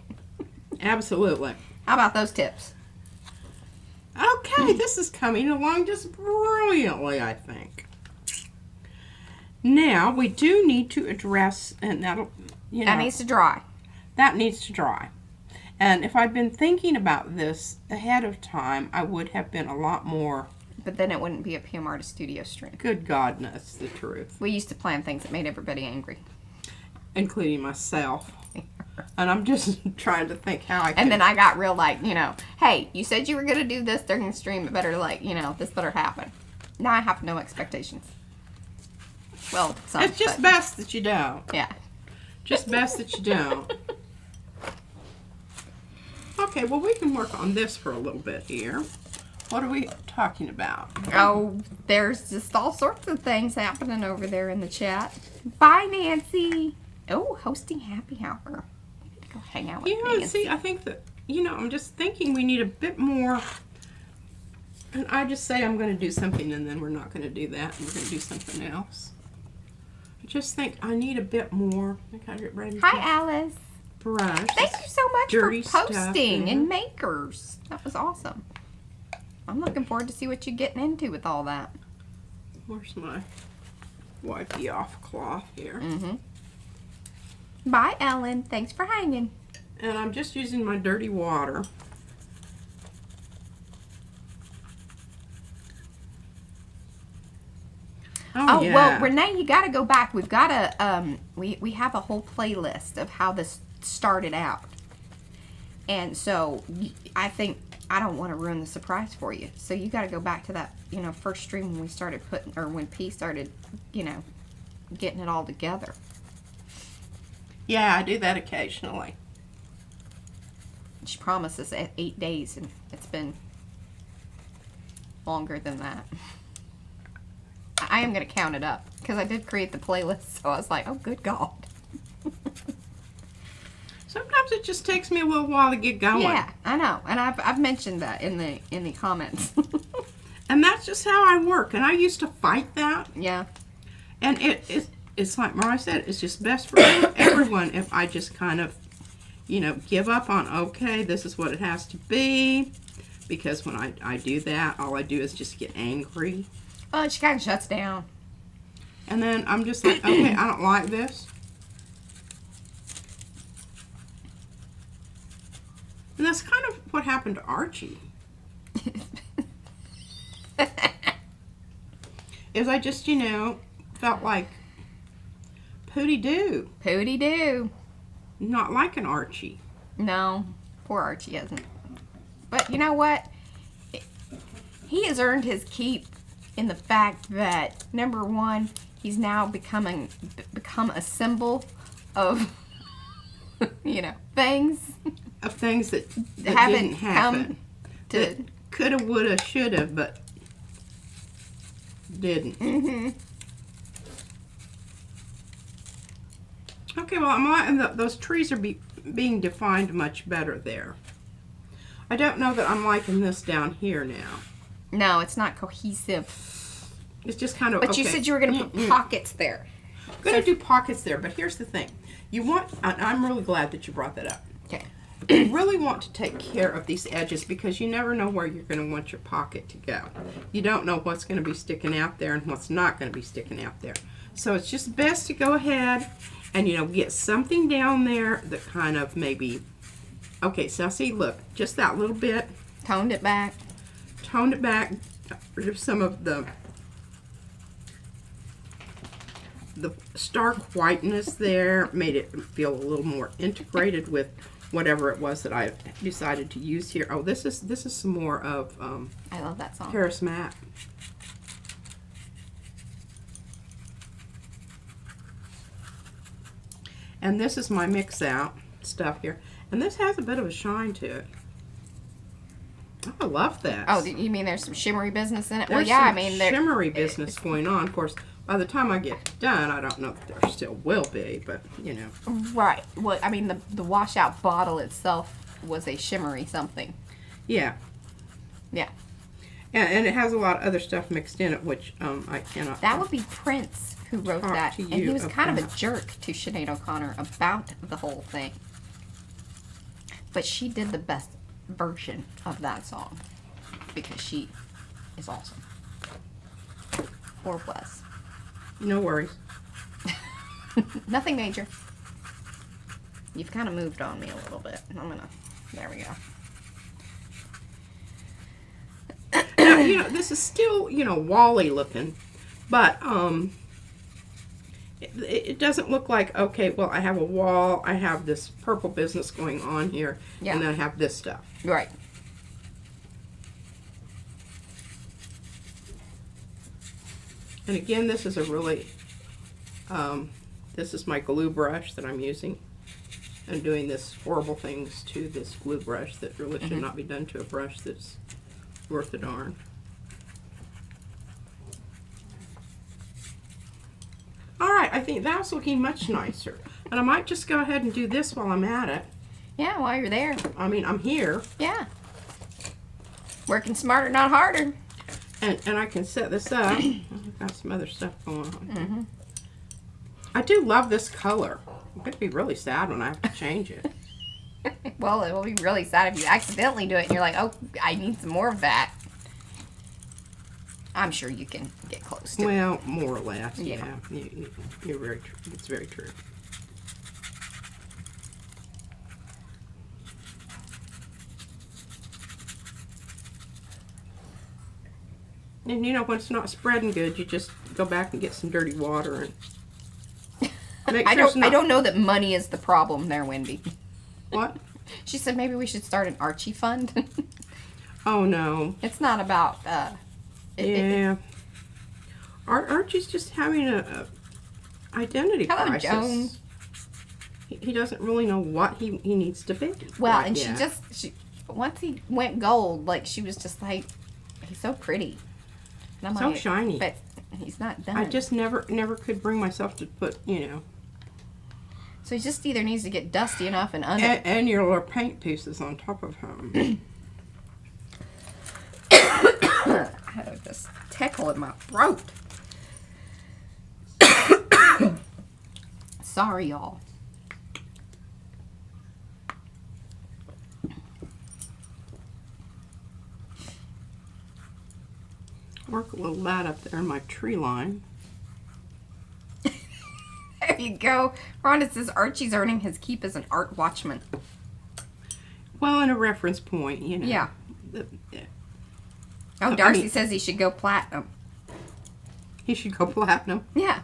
Absolutely. How about those tips? Okay, this is coming along just brilliantly, I think. Now, we do need to address, and that'll, you know. That needs to dry. That needs to dry. And if I'd been thinking about this ahead of time, I would have been a lot more. But then it wouldn't be a PM Artist Studio stream. Good God, that's the truth. We used to plan things that made everybody angry. Including myself. And I'm just trying to think how I can. And then I got real like, you know, hey, you said you were going to do this during the stream. It better like, you know, this better happen. Now I have no expectations. Well, some. It's just but, best that you don't. Yeah. Just best that you don't. Okay, well, we can work on this for a little bit here. What are we talking about? Oh, there's just all sorts of things happening over there in the chat. Bye, Nancy. Oh, hosting happy hour. We need to go hang out with Nancy. See, I think that, you know, I'm just thinking we need a bit more. And I just say I'm going to do something and then we're not going to do that and we're going to do something else. I just think I need a bit more. I got it ready. Hi, Alice. Brush. Thank you so much Dirty for stuff posting in and it. makers. That was awesome. I'm looking forward to see what you're getting into with all that. Where's my wipey off cloth here? Bye, Ellen. Thanks for hanging. And I'm just using my dirty water. Oh, yeah. well, Renee, you got to go back. We've got to, we have a whole playlist of how this started out. And so I think, I don't want to ruin the surprise for you. So you got to go back to that, you know, first stream when we started putting, or when P started, you know, getting it all together. Yeah, I do that occasionally. She promised us 8 days, and it's been longer than that. I am going to count it up, because I did create the playlist, so I was like, oh, good God. Sometimes it just takes me a little while to get going. Yeah, I know, and I've mentioned that in the comments. And that's just how I work. And I used to fight that. Yeah. And it's like Mariah said, it's just best for everyone if I just kind of, you know, give up on, okay, this is what it has to be. Because when I do that, all I do is just get angry. Well, she kind of shuts down. And then I'm just like, okay, I don't like this. And that's kind of what happened to Archie. Is I just, you know, felt like Pooty-doo. Pooty-doo. Not like an Archie. No, poor Archie hasn't. But you know what? He has earned his keep in the fact that, number one, he's now become a symbol of, you know, things. Of things that haven't didn't happen. come to... That coulda, woulda, shoulda, but didn't. Mm-hmm. Okay, well, I'm liking those trees are being defined much better there. I don't know that I'm liking this down here now. No, it's not cohesive. It's just kind of, But okay. you said you were going to put pockets there. I'm going to do pockets there, but here's the thing. You want, and I'm really glad that you brought that up. Okay. You really want to take care of these edges because you never know where you're going to want your pocket to go. You don't know what's going to be sticking out there and what's not going to be sticking out there. So it's just best to go ahead and, you know, get something down there that kind of maybe, okay, so see, look, just that little bit. Toned it back. Toned it back. There's some of the stark whiteness there. Made it feel a little more integrated with whatever it was that I decided to use here. Oh, this is some more of I love that song. Paris Matte. And this is my mix out stuff here. And this has a bit of a shine to it. I love this. Oh, you mean there's some shimmery business in it? There's well, yeah, some I mean, shimmery business going on. Of course, by the time I get done, I don't know if there still will be, but you know. Right. Well, I mean, the washout bottle itself was a shimmery something. Yeah. Yeah. And it has a lot of other stuff mixed in it, which I cannot. That would be Prince who wrote talk that. to And you he was kind of about. a jerk to Sinead O'Connor about the whole thing. But she did the best version of that song because she is awesome. Or was. No worries. Nothing major. You've kind of moved on me a little bit. There we go. Now, you know, this is still, you know, Wally looking, but it doesn't look like, okay, well, I have a wall, I have this purple business going on here, Yeah. and then I have this stuff. Right. And again, this is a really, this is my glue brush that I'm using. I'm doing this horrible things to this glue brush that really should not be done to a brush that's worth a darn. Alright, I think that's looking much nicer. And I might just go ahead and do this while I'm at it. Yeah, while you're there. I mean, I'm here. Yeah. Working smarter, not harder. And I can set this up. I've got some other stuff going on. I do love this color. I'm going to be really sad when I have to change it. Well, it will be really sad if you accidentally do it and you're like, oh, I need some more of that. I'm sure you can get close to it. Well, more or less, Yeah. yeah. You're very true. It's very true. And you know, when it's not spreading good, you just go back and get some dirty water and make sure it's not. I don't know that money is the problem there, Wendy. What? She said maybe we should start an Archie fund. Oh no. It's not about Yeah. Archie's just having a identity Hello, crisis. Joan. He doesn't really know what he needs to be. well, right and yet. she once he went gold, like she was just like, he's so pretty. And I'm So like, shiny. But he's not done. I just never could bring myself to put, you know, So he just either needs to get dusty enough and under. and your little paint pieces on top of him. I had this tickle in my throat. Sorry, y'all. Work a little light up there in my tree line. There you go. Rhonda says Archie's earning his keep as an art watchman. Well, and a reference point, you know. Yeah. Yeah. Oh, I Darcy mean- says he should go platinum. He should go platinum. Yeah.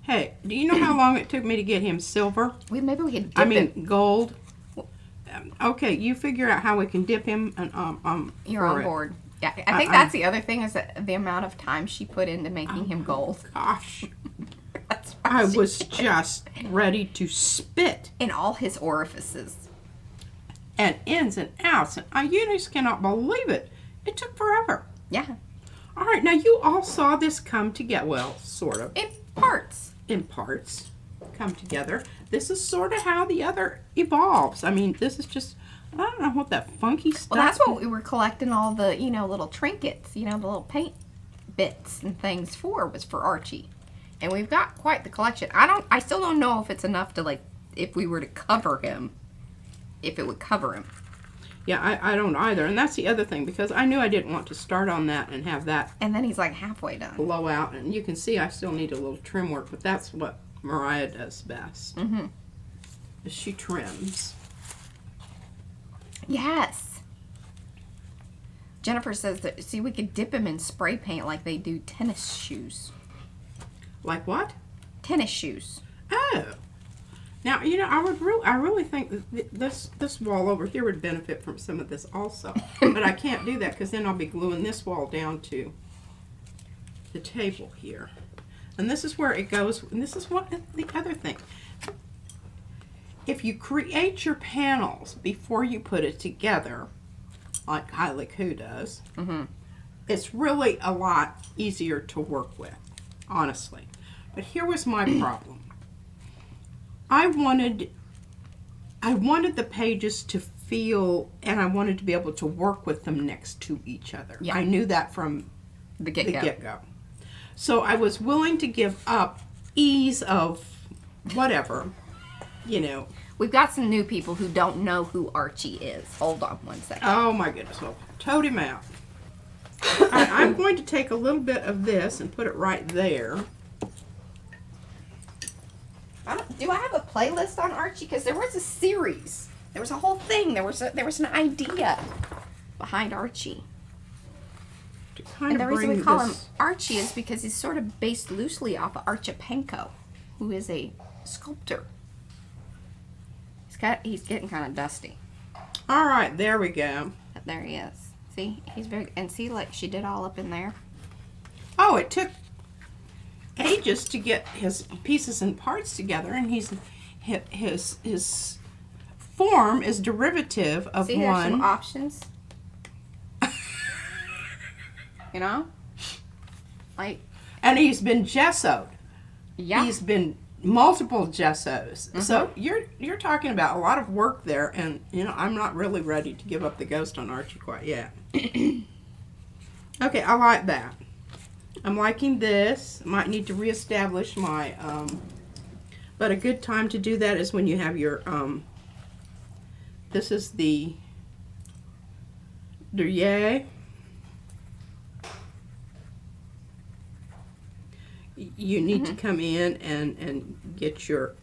Hey, do you know how long it took me to get him silver? Maybe we could dip I mean, him. gold. Okay, you figure out how we can dip him, and You're for on it. board. Yeah, I think that's the other thing is that the amount of time she put into making him gold. Gosh, That's why I she- was just ready to spit. in all his orifices. And ins and outs, and you just cannot believe it. It took forever. Yeah, All right, now you all saw this come together. Well, sort of, in parts. in parts, come together. This is sort of how the other evolves. I mean, this is just, I don't know what that funky stuff. Well, that's what we were collecting all the, little trinkets, the little paint bits and things for, was for Archie. And we've got quite the collection. I still don't know if it's enough to, like, if we were to cover him, if it would cover him. Yeah, I don't either. And that's the other thing, because I knew I didn't want to start on that and have that And then he's like halfway done. blow out. And you can see I still need a little trim work, but that's what Mariah does best. Mm-hmm. Is she trims. Yes. Jennifer says that, see, we could dip him in spray paint like they do tennis shoes. Like what? Tennis shoes. Oh. Now, you know, I really think that this wall over here would benefit from some of this also. But I can't do that because then I'll be gluing this wall down to the table here. And this is where it goes, and this is what the other thing. If you create your panels before you put it together, like Kylie Koo does, it's really a lot easier to work with, honestly. But here was my problem. I wanted the pages to feel, and I wanted to be able to work with them next to each other. Yeah. I knew that from The the get-go. get-go. So I was willing to give up ease of whatever, you know. We've got some new people who don't know who Archie is. Hold on one second. Oh my goodness, well, toad him out. I'm going to take a little bit of this and put it right there. Do I have a playlist on Archie? Because there was a series. There was a whole thing. There was an idea behind Archie. To kind And of the reason bring we call him this, Archie is because he's sort of based loosely off of Archipenko, who is a sculptor. He's getting kind of dusty. all right, there we go. But there he is. See, he's very, and see, like she did all up in there. Oh, it took ages to get his pieces and parts together, and his form is derivative of See, there's some one. options. You know, like And he's been gessoed. yeah. He's been multiple gessos. So you're talking about a lot of work there, and you know I'm not really ready to give up the ghost on Archie quite yet. Okay, I like that. I'm liking this. Might need to reestablish my but a good time to do that is when you have your this is the Gruyere. You need to come in and get your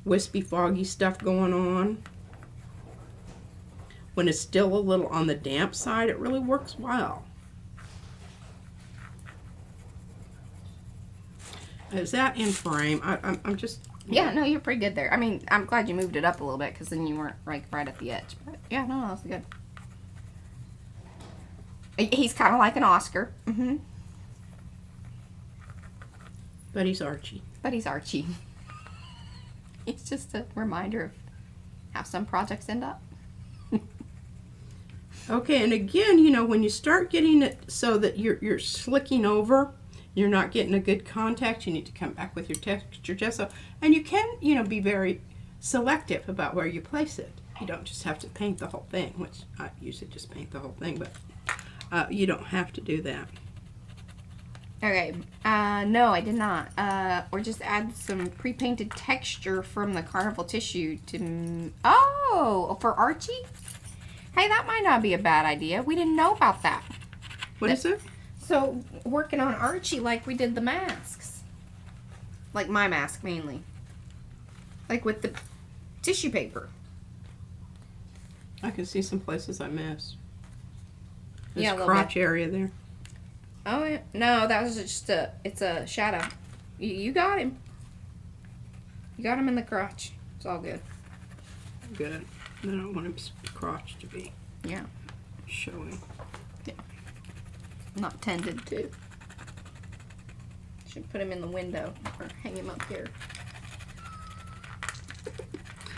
wispy, foggy stuff going on. When it's still a little on the damp side, it really works well. Is that in frame? I'm just... Yeah, no, you're pretty good there. I mean, I'm glad you moved it up a little bit because then you weren't right at the edge. But yeah, no, that's good. He's kind of like an Oscar. But he's Archie. But he's Archie. It's just a reminder of how some projects end up. Okay, and again, you know, when you start getting it so that you're slicking over, you're not getting a good contact, you need to come back with your texture gesso. And you can, you know, be very selective about where you place it. You don't just have to paint the whole thing, which I usually just paint the whole thing, but you don't have to do that. Okay, no, I did not. Or just add some pre-painted texture from the carnival tissue to... Oh, for Archie? Hey, that might not be a bad idea. We didn't know about that. What is it? So, working on Archie like we did the masks. Like my mask, mainly. Like with the tissue paper. I can see some places I missed. This Yeah, a little crotch area there. Oh, yeah. No, that was just it's a shadow. You got him. You got him in the crotch. It's all good. Good. I don't want his crotch to be Yeah. showing. Not tended to. Should put him in the window or hang him up here.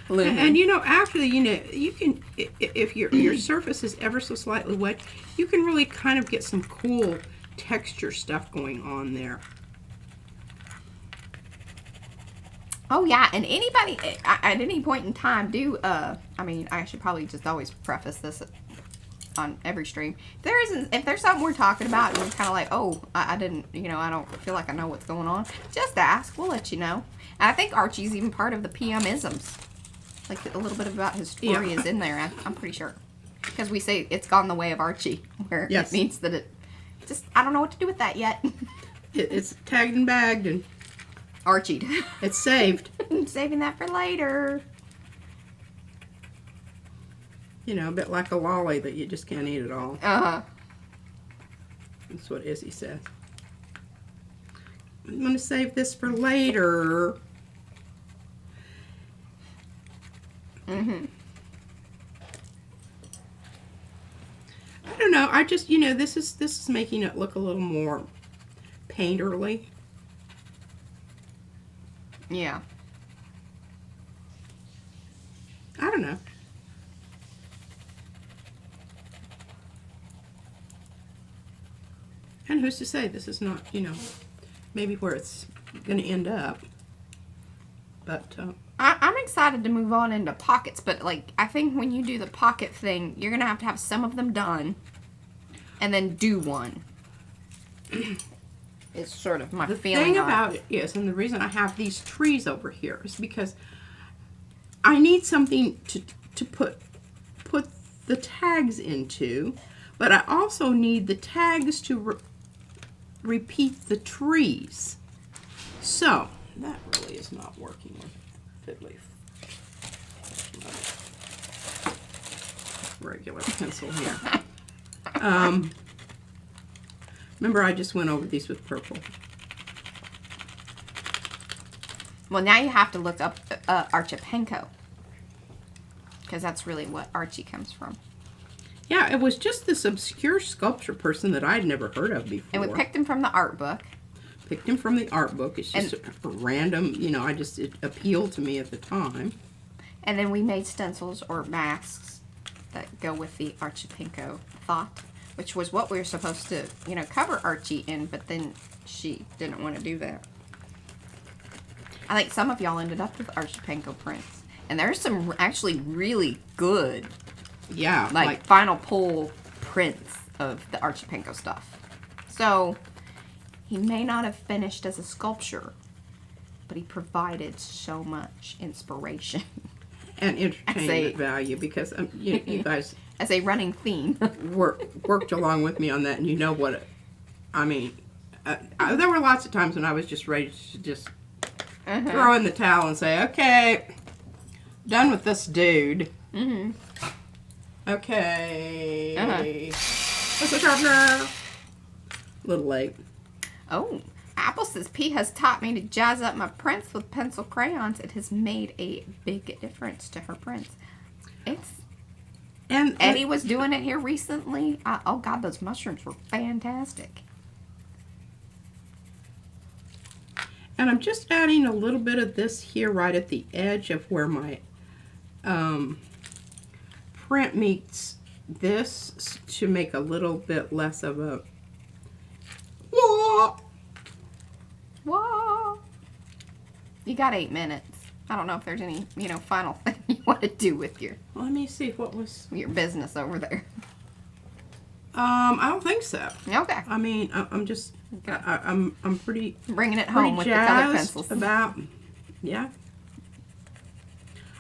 And you know, after the, you know, you can, if your surface is ever so slightly wet, you can really kind of get some cool texture stuff going on there. Oh yeah, and anybody at any point in time I mean, I should probably just always preface this on every stream. If there's something we're talking about and you're kind of like, oh, I didn't, you know, I don't feel like I know what's going on, just ask. We'll let you know. And I think Archie's even part of the PM-isms. Like a little bit about his story is in there. I'm pretty sure. Because we say it's gone the way of Archie, where it means that it just, I don't know what to do with that yet. It's tagged and bagged and Archied. it's saved. Saving that for later. You know, a bit like a lolly that you just can't eat it all. Uh-huh. That's what Izzy says. I'm going to save this for later. Mm-hmm. I don't know. I just, you know, this is making it look a little more painterly. Yeah. I don't know. And who's to say this is not, you know, maybe where it's going to end up. But I'm excited to move on into pockets, but like I think when you do the pocket thing, you're gonna have to have some of them done, and then do one. It's sort of my feeling. The thing about it is, and the reason I have these trees over here is because I need something to put the tags into, but I also need the tags to repeat the trees. So that really is not working with fiddly. Regular pencil here. Remember, I just went over these with purple. Well, now you have to look up Archipenko, because that's really what Archie comes from. Yeah, it was just this obscure sculpture person that I'd never heard of before. And we picked him from the art book. Picked him from the art book. It's just a random, you know, it appealed to me at the time. And then we made stencils or masks that go with the Archipenko thought, which was what we were supposed to, you know, cover Archie in, but then she didn't want to do that. I think some of y'all ended up with Archipenko prints. And there's some actually really good, Yeah, like final pull prints of the Archipenko stuff. So he may not have finished as a sculpture, but he provided so much inspiration. And entertainment value, because you guys as a running theme worked along with me on that, and you know what I mean. There were lots of times when I was just ready to just throw in the towel and say, okay, done with this dude. Mm-hmm. Okay. What's the sharpener? A little late. Oh, Apple says, P has taught me to jazz up my prints with pencil crayons. It has made a big difference to her prints. And Eddie was doing it here recently. Oh, God, those mushrooms were fantastic. And I'm just adding a little bit of this here right at the edge of where my print meets this to make a little bit less of a whoa. Whoa. You got 8 minutes. I don't know if there's any, you know, final thing you want to do with your Let me see what was your business over there. I don't think so. Okay. I mean, I'm just I'm pretty Bringing it home with the colored pencils. About yeah.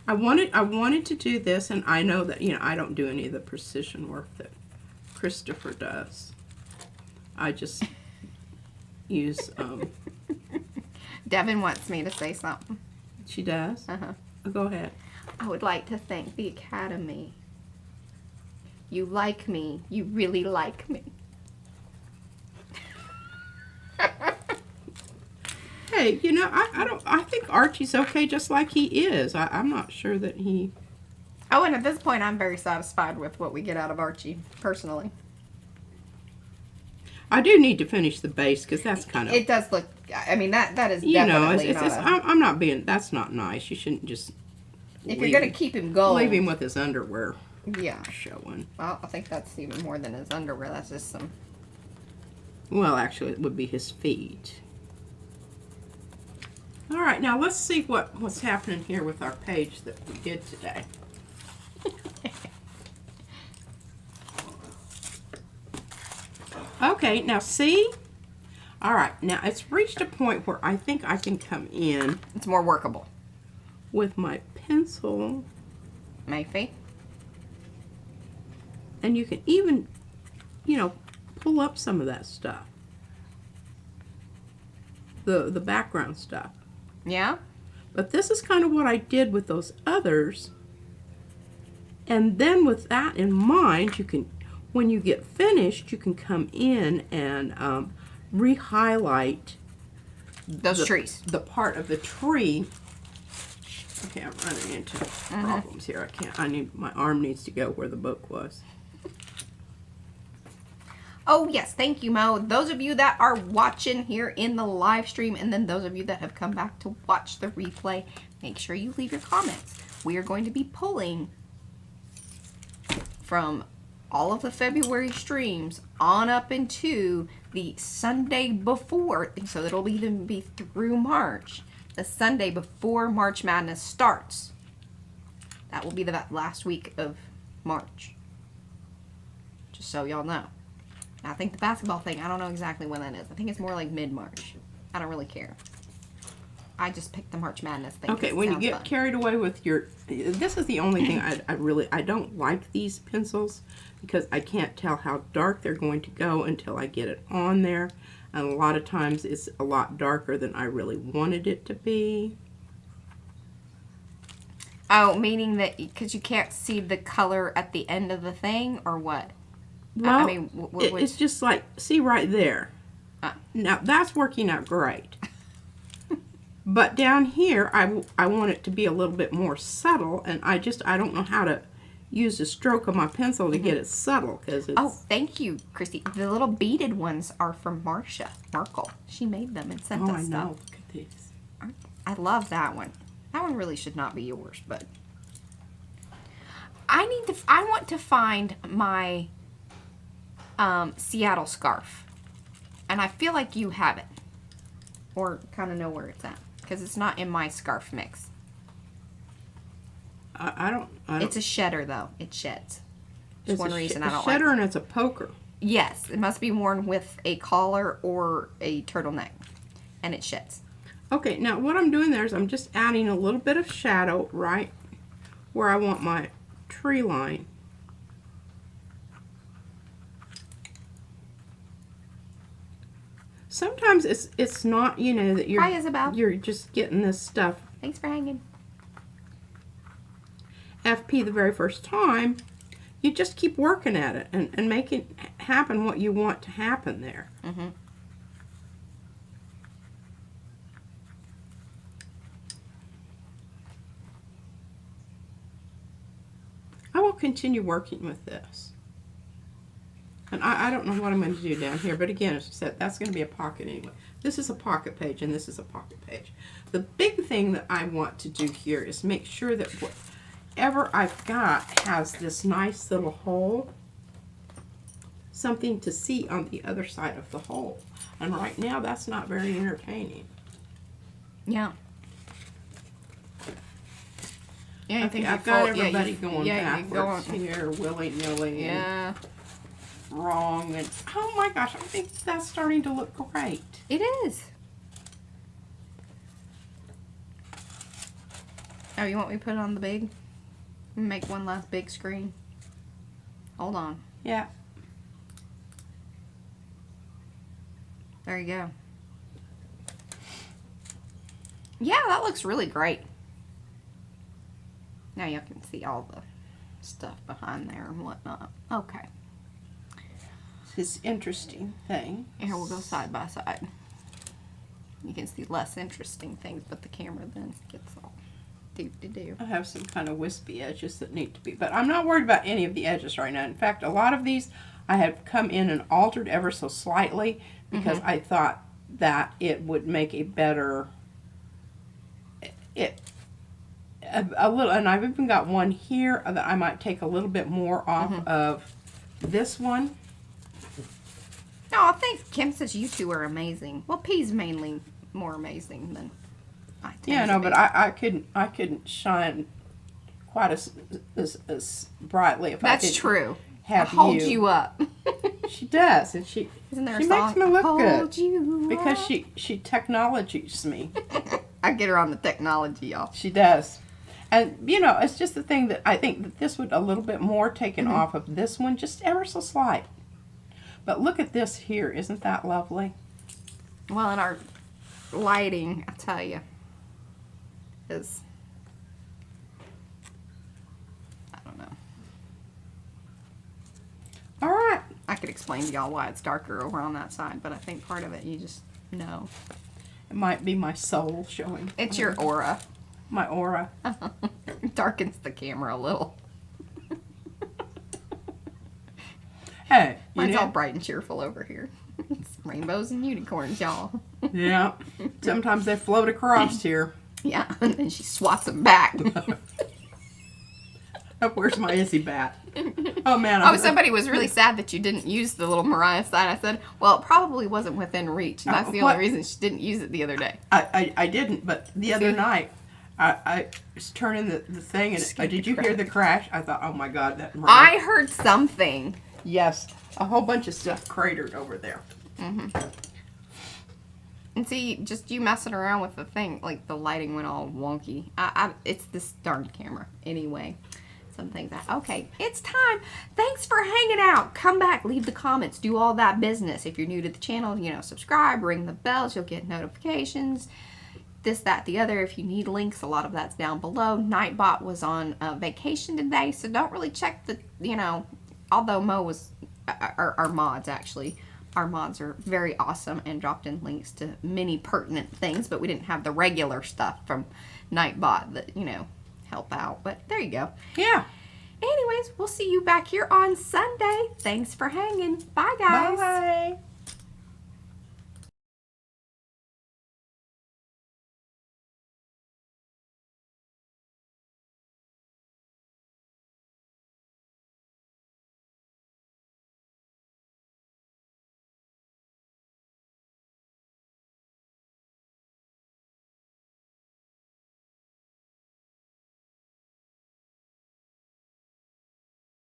I wanted to do this, and I know that, you know, I don't do any of the precision work that Christopher does. I just use Devin wants me to say something. She does? Uh-huh. Go ahead. I would like to thank the Academy. You like me. You really like me. Hey, you know, I think Archie's okay just like he is. I'm not sure that he... Oh, and at this point, I'm very satisfied with what we get out of Archie, personally. I do need to finish the base, because that's kind of... It does look... I mean, that is you know, definitely I'm not being... That's not nice. You shouldn't just... If you're going to keep him going... Leave him with his underwear yeah. showing. Well, I think that's even more than his underwear. That's just some... Well, actually, it would be his feet. All right, now let's see what's happening here with our page that we did today. Okay, now see? All right, now it's reached a point where I think I can come in. It's more workable. With my pencil. Maybe. And you can even, you know, pull up some of that stuff. The background stuff. Yeah? But this is kind of what I did with those others. And then with that in mind, you can, when you get finished, you can come in and re-highlight those trees. The part of the tree Okay, I'm running into problems here. My arm needs to go where the book was. Oh, yes. Thank you, Mo. Those of you that are watching here in the live stream, and then those of you that have come back to watch the replay, make sure you leave your comments. We are going to be pulling from all of the February streams on up into the Sunday before, so it'll even be through March, the Sunday before March Madness starts. That will be the last week of March. Just so y'all know. I think the basketball thing, I don't know exactly when that is. I think it's more like mid-March. I don't really care. I just picked the March Madness thing. Okay, when you get fun. carried away with your... This is the only thing I don't like these pencils because I can't tell how dark they're going to go until I get it on there. And a lot of times it's a lot darker than I really wanted it to be. Oh, meaning that because you can't see the color at the end of the thing, or what? Well, I mean, it's just like, see right there. Now, that's working out great. But down here, I want it to be a little bit more subtle, and I don't know how to use the stroke of my pencil to get it subtle. Cause it's... Oh, thank you, Christy. The little beaded ones are from Markle. She made them and sent us I know. stuff. Look at these. I love that one. That one really should not be yours, but... I want to find my... Seattle scarf, and I feel like you have it, or kind of know where it's at, because it's not in my scarf mix. I don't. It's a shedder though. It sheds. That's one reason I don't like it. A shedder like it. And it's a poker. Yes, it must be worn with a collar or a turtleneck, and it sheds. Okay, now what I'm doing there is I'm just adding a little bit of shadow right where I want my tree line. Sometimes it's not, you know, that Hi, Isabel. you're just getting this stuff Thanks for hanging. FP the very first time. You just keep working at it and make it happen what you want to happen there. Mm-hmm. I will continue working with this. And I don't know what I'm going to do down here, but again, as I said, that's going to be a pocket anyway. This is a pocket page, and this is a pocket page. The big thing that I want to do here is make sure that whatever I've got has this nice little hole, something to see on the other side of the hole. And right now, that's not very entertaining. Yeah. Yeah, Okay, I've got everybody going backwards here, willy-nilly. Yeah. Wrong, and oh my gosh, I think that's starting to look great. It is. Oh, you want me to put it on the big? Make one last big screen? Hold on. Yeah. There you go. Yeah, that looks really great. Now you can see all the stuff behind there and whatnot. Okay. This interesting thing. Here, we'll go side by side. You can see less interesting things, but the camera then gets all do-do-do. I have some kind of wispy edges that need to be, but I'm not worried about any of the edges right now. In fact, a lot of these I have come in and altered ever so slightly because I thought that it would make a better, a little, and I've even got one here that I might take a little bit more off of this one. No, I think Kim says you two are amazing. Well, P's mainly more amazing than I tend Yeah, no, to be. but I couldn't shine quite as brightly if I could. That's true. Have I hold you up. She does, and she Isn't there she a song? makes me look Hold good you because up. she technologies me. I get her on the technology, y'all. She does, and you know, it's just the thing that I think that this would a little bit more taken off of this one, just ever so slight. But look at this here, isn't that lovely? Well, in our lighting, I tell you, is, I don't know. All right. I could explain to y'all why it's darker over on that side, but I think part of it you just know. It might be my soul showing. It's your aura. My aura. Darkens the camera a little. Hey, you Mine's know, all bright and cheerful over here. It's rainbows and unicorns, y'all. yeah. Sometimes they float across here. Yeah, and then she swats them back. Oh, where's my Izzy bat? Oh man! Oh, somebody was really sad that you didn't use the little Mariah sign. I said, well, it probably wasn't within reach, and that's the only reason she didn't use it the other day. I didn't, but the other night I was turning the thing, and did you hear the crash? I thought, oh my god, that. I heard something. Yes, a whole bunch of stuff cratered over there. And see, just you messing around with the thing, like the lighting went all wonky. It's this darn camera. Anyway, some things okay, it's time. Thanks for hanging out. Come back, leave the comments, do all that business. If you're new to the channel, you know, subscribe, ring the bells, you'll get notifications. This, that, the other. If you need links, a lot of that's down below. Nightbot was on vacation today, so don't really check the, you know, although Mo was, our mods actually. Our mods are very awesome and dropped in links to many pertinent things, but we didn't have the regular stuff from Nightbot that, you know, help out. But there you go. Yeah. Anyways, we'll see you back here on Sunday. Thanks for hanging. Bye, guys. Bye.